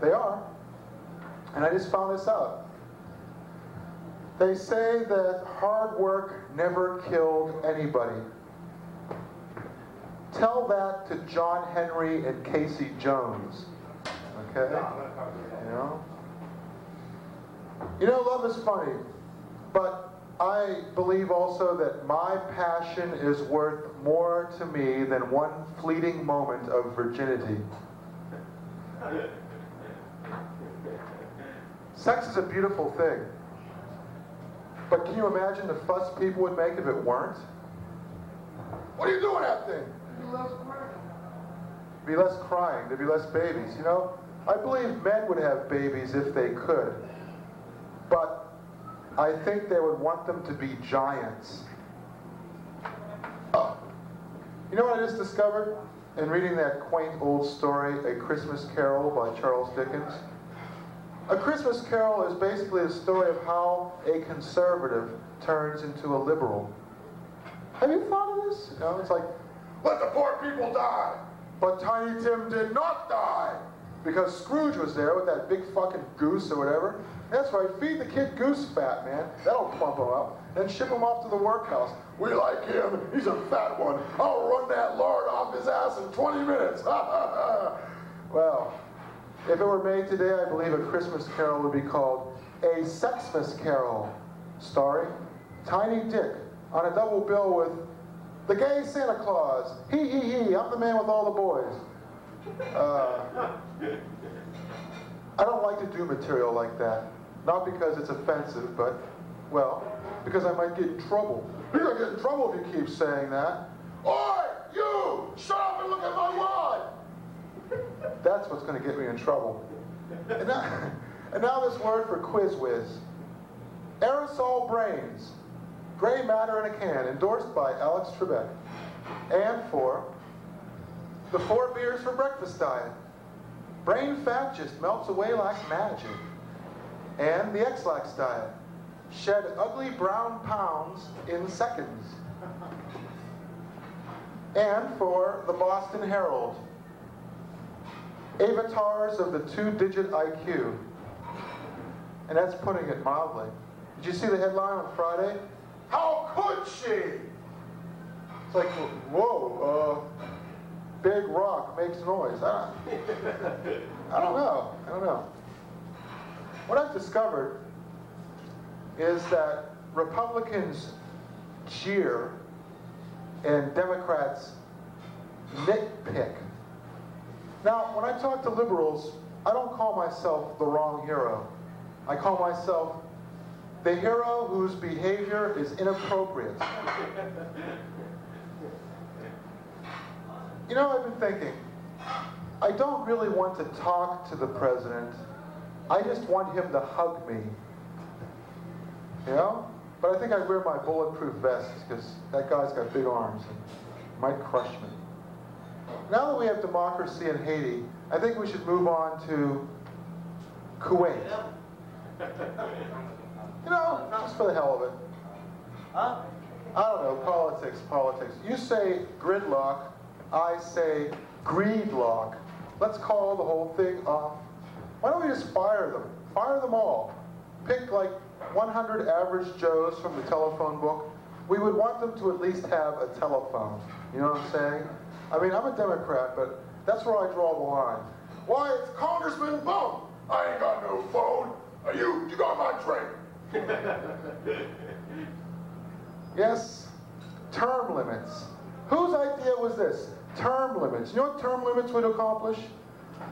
They are. And I just found this out. They say that hard work never killed anybody. Tell that to John Henry and Casey Jones. Okay? You know, love is funny, but I believe also that my passion is worth more to me than one fleeting moment of virginity. Sex is a beautiful thing. But can you imagine the fuss people would make if it weren't? What are you doing that thing? Be less crying, there'd be less babies. You know, I believe men would have babies if they could. But I think they would want them to be giants. You know what I just discovered in reading that quaint old story, A Christmas Carol by Charles Dickens? A Christmas Carol is basically a story of how a conservative turns into a liberal. Have you thought of this? You know, it's like, Let the poor people die. but Tiny Tim did not die. Because Scrooge was there with that big fucking goose or whatever. That's right, feed the kid goose fat, man. That'll plump him up. Then ship him off to the workhouse. We like him. He's a fat one. I'll run that lard off his ass in 20 minutes. Well, if it were made today, I believe A Christmas Carol would be called A Sexmas Carol, starring Tiny Dick on a double bill with The Gay Santa Claus. He, I'm the man with all the boys. I don't like to do material like that. Not because it's offensive, but, well, because I might get in trouble. You're gonna get in trouble if you keep saying that. Oi, you! Shut up and look at my wad! That's what's going to get me in trouble. And now this word for quiz whiz. Aerosol brains. Gray matter in a can, endorsed by Alex Trebek. And for the 4 beers for breakfast diet. Brain fat just melts away like magic. And the X-Lax diet. Shed ugly brown pounds in seconds. And for the Boston Herald. Avatars of the 2-digit IQ. And that's putting it mildly. Did you see the headline on Friday? How could she? It's like, whoa, big rock makes noise. I don't know. what I've discovered is that Republicans jeer and Democrats nitpick. Now, when I talk to liberals, I don't call myself the wrong hero. I call myself the hero whose behavior is inappropriate. You know, I've been thinking, I don't really want to talk to the president. I just want him to hug me. You know? But I think I'd wear my bulletproof vest because that guy's got big arms and might crush me. Now that we have democracy in Haiti, I think we should move on to Kuwait. You know, just for the hell of it. Huh? I don't know, politics. You say gridlock, I say greedlock. Let's call the whole thing off. Why don't we just fire them? Fire them all. Pick like 100 average Joes from the telephone book. We would want them to at least have a telephone. You know what I'm saying? I mean, I'm a Democrat, but that's where I draw the line. Why, it's Congressman Bum. I ain't got no phone. You got my drink. Yes, term limits. Whose idea was this? Term limits. You know what term limits would accomplish?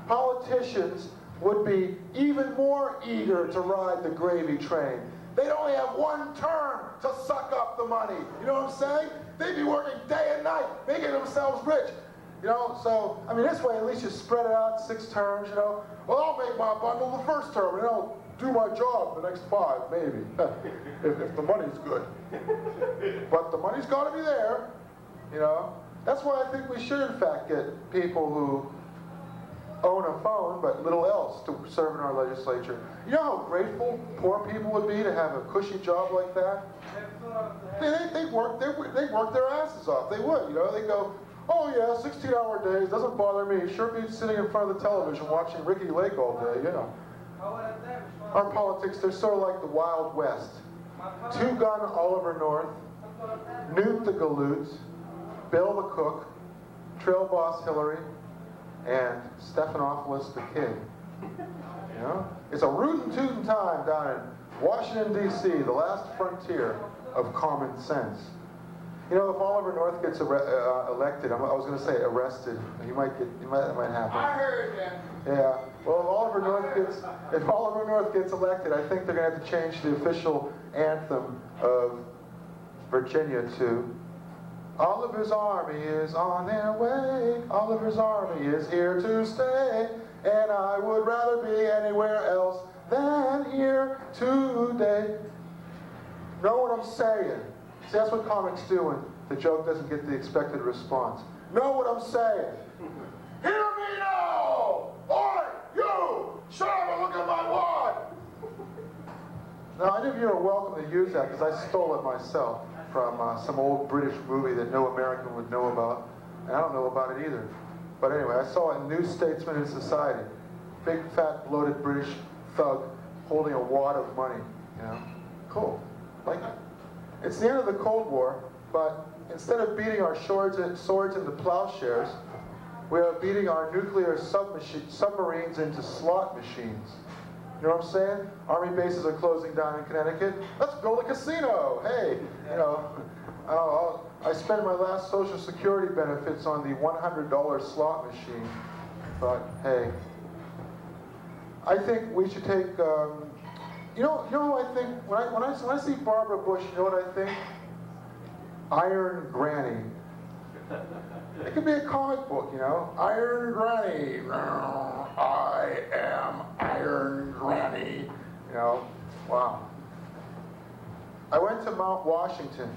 Politicians would be even more eager to ride the gravy train. They'd only have one term to suck up the money. You know what I'm saying? They'd be working day and night, making themselves rich. You know, so, I mean, this way at least you spread it out 6 terms, you know. Well, I'll make my bundle the first term, and I'll do my job the next 5, maybe, if the money's good. But the money's got to be there, you know. That's why I think we should, in fact, get people who own a phone but little else to serve in our legislature. You know how grateful poor people would be to have a cushy job like that? They'd work their asses off. They would, you know. They go, oh yeah, 16-hour days, doesn't bother me. Sure beats sitting in front of the television watching Ricky Lake all day, you know. Our politics, they're sort of like the Wild West. Two-gun Oliver North, Newt the Galoot, Bill the Cook, Trail Boss Hillary, and Stephanopoulos the King. You know? It's a rootin' tootin' time down in Washington, D.C., the last frontier of common sense. You know, if Oliver North gets elected, I was going to say arrested. That might happen. I heard that. Yeah. Well, if Oliver North gets elected, I think they're going to have to change the official anthem of Virginia to Oliver's army is on their way. Oliver's army is here to stay. And I would rather be anywhere else than here today. Know what I'm saying? See, that's what comics do when the joke doesn't get the expected response. Know what I'm saying? Hear me now! Oi, you! Shut up and look at my wad! Now, any of you are welcome to use that because I stole it myself from some old British movie that no American would know about. And I don't know about it either. But anyway, I saw it in New Statesman in Society. Big, fat, bloated British thug holding a wad of money. You know? Cool. Like it. It's the end of the Cold War, but instead of beating our swords into plowshares, we are beating our nuclear submarines into slot machines. You know what I'm saying? Army bases are closing down in Connecticut. Let's build a casino. Hey, you know, I spent my last Social Security benefits on the $100 slot machine. But hey, I think we should take. You know, I think when I see Barbara Bush, you know what I think? Iron Granny. It could be a comic book, you know. Iron Granny. I am Iron Granny. You know, wow. I went to Mount Washington,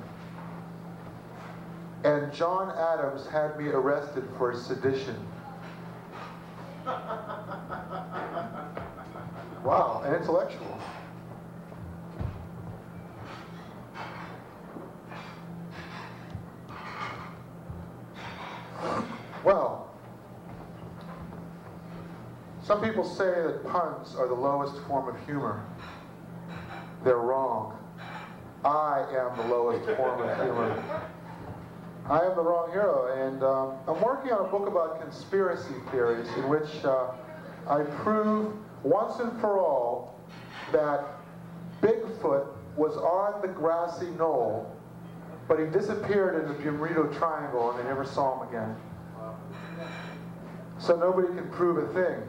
and John Adams had me arrested for sedition. Wow, an intellectual. Well, some people say that puns are the lowest form of humor. They're wrong. I am the lowest form of humor. I am the wrong hero, and I'm working on a book about conspiracy theories in which I prove once and for all that Bigfoot was on the grassy knoll, but he disappeared in the Bermuda Triangle and they never saw him again. So nobody can prove a thing.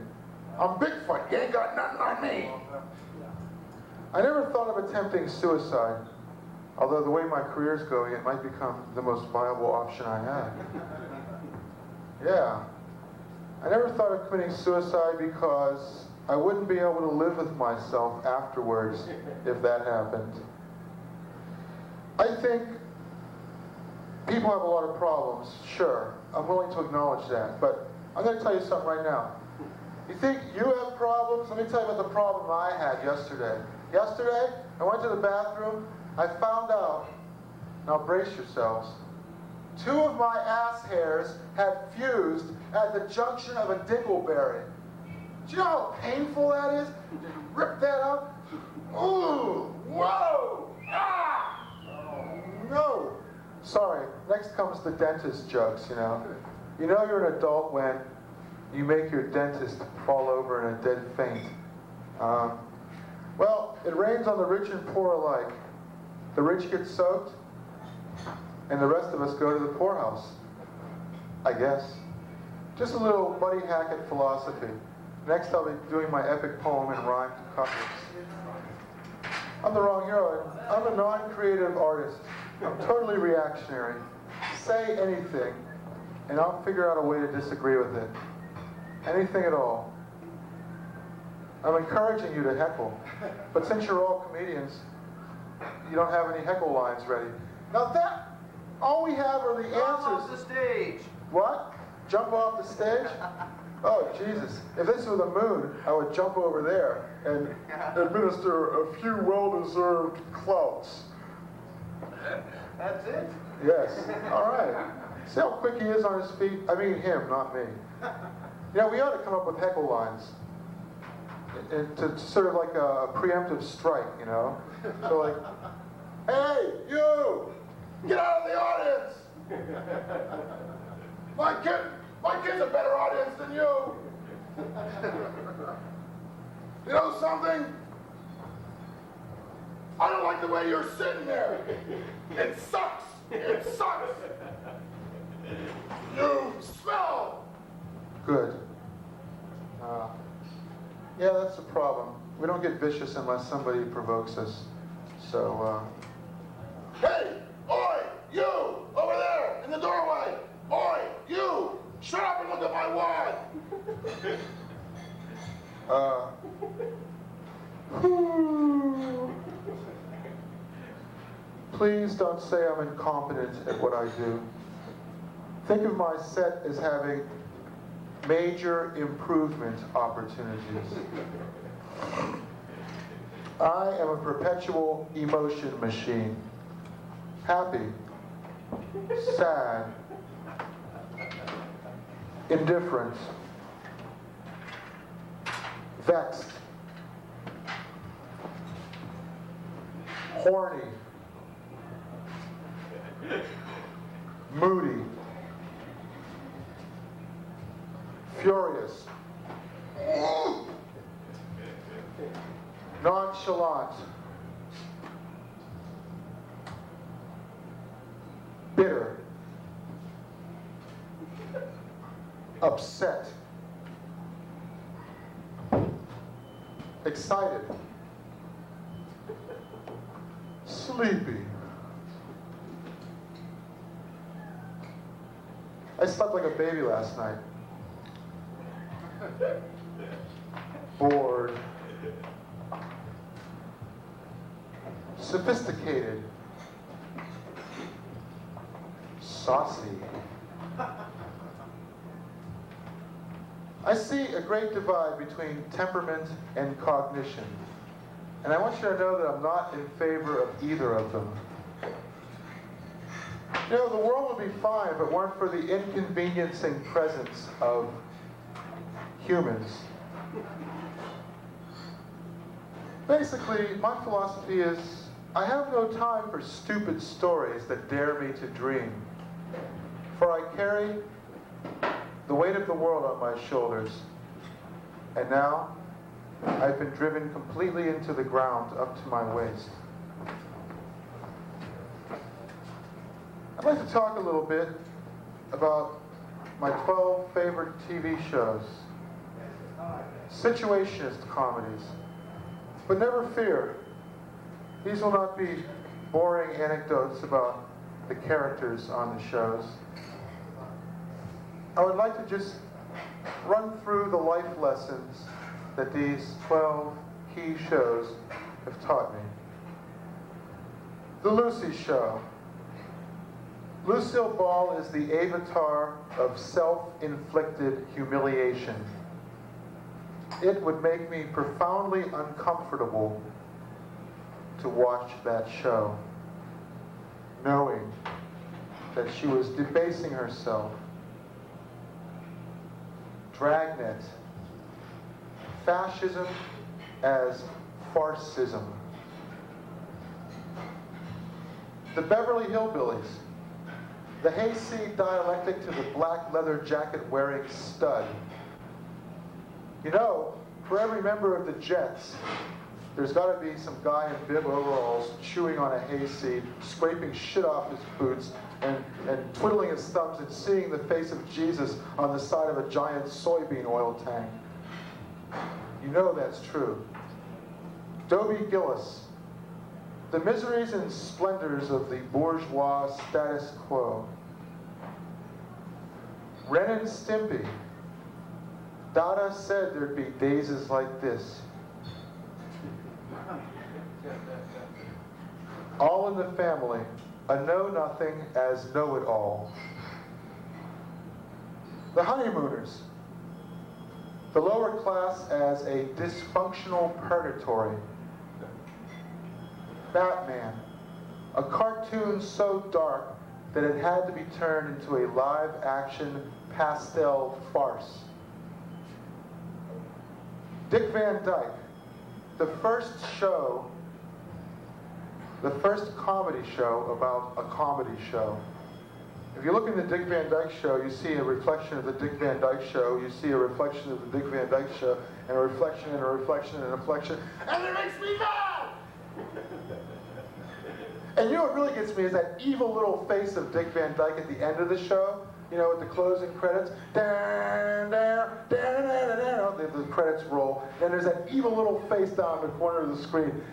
I'm Bigfoot. You ain't got nothing on me. I never thought of attempting suicide, although the way my career's going, it might become the most viable option I have. Yeah. I never thought of committing suicide because I wouldn't be able to live with myself afterwards if that happened. I think people have a lot of problems, sure. I'm willing to acknowledge that, but I'm going to tell you something right now. You think you have problems? Let me tell you about the problem I had yesterday. Yesterday, I went to the bathroom, I found out, now brace yourselves, 2 of my ass hairs had fused at the junction of a dingleberry. Do you know how painful that is? Just rip that out. Ooh, whoa, ah! No. Sorry, next comes the dentist jokes, you know. You know you're an adult when you make your dentist fall over in a dead faint. Well, it rains on the rich and poor alike. The rich get soaked, and the rest of us go to the poorhouse. I guess. Just a little Buddy Hackett philosophy. Next I'll be doing my epic poem in rhymed couplets. I'm the wrong hero. I'm a non-creative artist. I'm totally reactionary. Say anything, and I'll figure out a way to disagree with it. Anything at all. I'm encouraging you to heckle, but since you're all comedians, you don't have any heckle lines ready. Now that, all we have are the answers. Off the stage. What? Jump off the stage? Oh, Jesus. If this were the moon, I would jump over there and administer a few well-deserved clouts. That's it? Yes. All right. See how quick he is on his feet? I mean him, not me. You know, we ought to come up with heckle lines. And to sort of like a preemptive strike, you know? So like, hey, you! Get out of the audience. My kid's a better audience than you. You know something? I don't like the way you're sitting there. It sucks. It sucks. You smell. Good. Yeah, that's the problem. We don't get vicious unless somebody provokes us. So, Hey, oi, you, over there in the doorway. Oi, you, shut up and look at my wad. Please don't say I'm incompetent at what I do. Think of my set as having major improvement opportunities. I am a perpetual emotion machine. Happy, sad, indifferent, vexed, horny, moody, furious, nonchalant, bitter, upset, excited, sleepy. I slept like a baby last night. Bored. Sophisticated. Saucy. I see a great divide between temperament and cognition. And I want you to know that I'm not in favor of either of them. You know, the world would be fine if it weren't for the inconveniencing presence of humans. Basically, my philosophy is, I have no time for stupid stories that dare me to dream. For I carry the weight of the world on my shoulders. And now, I've been driven completely into the ground up to my waist. I'd like to talk a little bit about my 12 favorite TV shows. Situationist comedies. But never fear, these will not be boring anecdotes about the characters on the shows. I would like to just run through the life lessons that these 12 key shows have taught me. The Lucy Show. Lucille Ball is the avatar of self-inflicted humiliation. It would make me profoundly uncomfortable to watch that show, knowing that she was debasing herself. Dragnet. Fascism as farcism. The Beverly Hillbillies. The hayseed dialectic to the black leather jacket wearing stud. You know, for every member of the Jets, there's got to be some guy in bib overalls chewing on a hayseed, scraping shit off his boots, and twiddling his thumbs and seeing the face of Jesus on the side of a giant soybean oil tank. You know that's true. Dobie Gillis. The miseries and splendors of the bourgeois status quo. Ren and Stimpy. Dada said there'd be days like this. All in the Family. A know-nothing as know-it-all. The Honeymooners. The lower class as a dysfunctional purgatory. Batman, a cartoon so dark that it had to be turned into a live-action pastel farce. Dick Van Dyke, the first comedy show about a comedy show. If you look in the Dick Van Dyke Show, you see a reflection of the Dick Van Dyke Show, you see a reflection of the Dick Van Dyke Show, and a reflection and a reflection and a reflection, and it makes me mad! And you know what really gets me is that evil little face of Dick Van Dyke at the end of the show, you know, with the closing credits. The credits roll, and there's that evil little face down in the corner of the screen.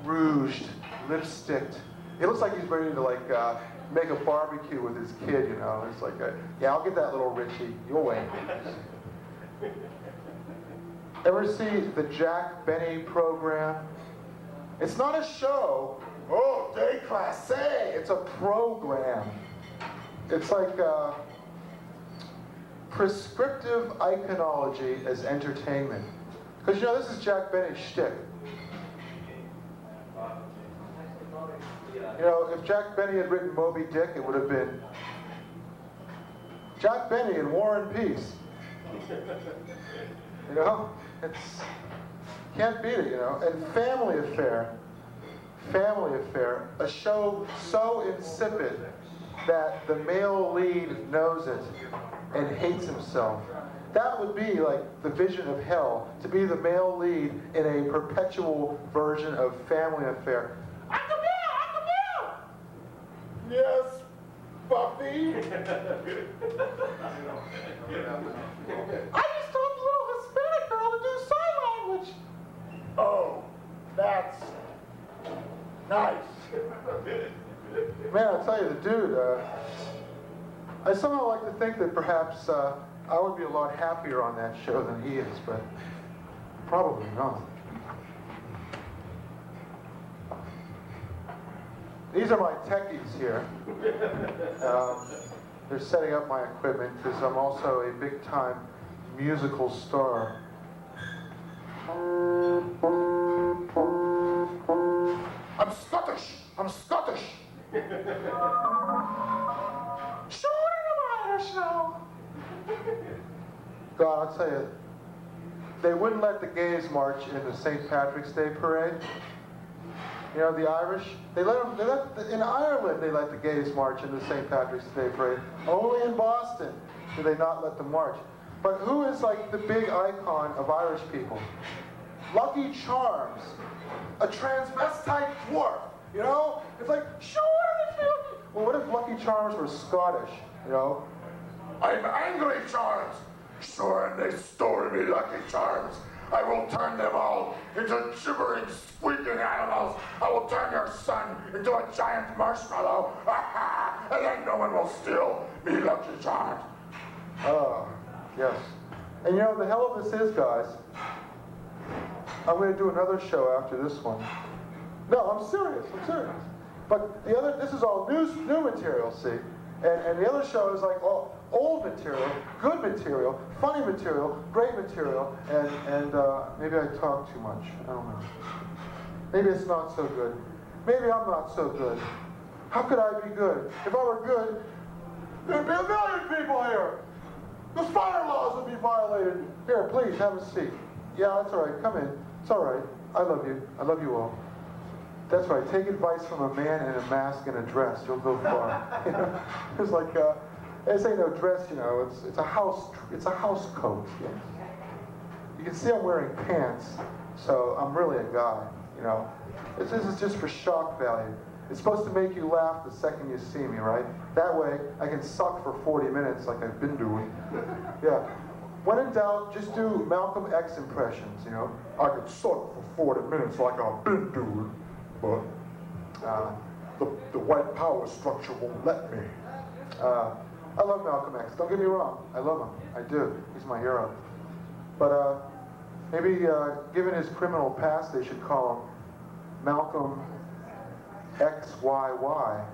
Rouged, lipsticked. It looks like he's ready to make a barbecue with his kid, you know. It's like, yeah, I'll get that little Richie. You'll wait. Ever see the Jack Benny program? It's not a show. Oh, déclassé. It's a program. It's like prescriptive iconology as entertainment. Because, you know, this is Jack Benny's shtick. You know, if Jack Benny had written Moby Dick, it would have been Jack Benny in War and Peace. You know, can't beat it, you know. And Family Affair, a show so insipid that the male lead knows it and hates himself. That would be like the vision of hell, to be the male lead in a perpetual version of Family Affair. Yes, Buffy. I just told the little Hispanic girl to do sign language. Oh, that's nice. Man, I'll tell you, the dude, I somehow like to think that perhaps I would be a lot happier on that show than he is, but probably not. These are my techies here. They're setting up my equipment because I'm also a big-time musical star. I'm Scottish! I'm Scottish! Sure, I'm Irish now! God, I'll tell you, they wouldn't let the gays march in the St. Patrick's Day parade. You know, the Irish, in Ireland they let the gays march in the St. Patrick's Day parade. Only in Boston do they not let them march. But who is like the big icon of Irish people? Lucky Charms, a transvestite dwarf, you know? It's like, sure, well, what if Lucky Charms were Scottish, you know? I'm angry, Charms. Sure, and they stole me Lucky Charms. I will turn them all into gibbering, squeaking animals. I will turn your son into a giant marshmallow. And then no one will steal me Lucky Charms. Oh, yes. And you know, the hell of this is, guys, I'm going to do another show after this one. No, I'm serious. But the other, this is all new material, see? And the other show is like all old material, good material, funny material, great material, and maybe I talk too much. I don't know. Maybe it's not so good. Maybe I'm not so good. How could I be good? If I were good, there'd be a million people here. The fire laws would be violated. Here, please, have a seat. Yeah, that's all right. Come in. It's all right. I love you. I love you all. That's right. Take advice from a man in a mask and a dress. You'll go far. You know? It's like this ain't no dress. You know, it's a house. It's a house coat. Yes. You can see I'm wearing pants, so I'm really a guy. You know, this is just for shock value. It's supposed to make you laugh the second you see me, right? That way, I can suck for 40 minutes like I've been doing. Yeah. When in doubt, just do Malcolm X impressions, you know? I can suck for 40 minutes like I've been doing, but the white power structure won't let me. I love Malcolm X. Don't get me wrong. I love him. I do. He's my hero. But maybe given his criminal past, they should call him Malcolm XYY.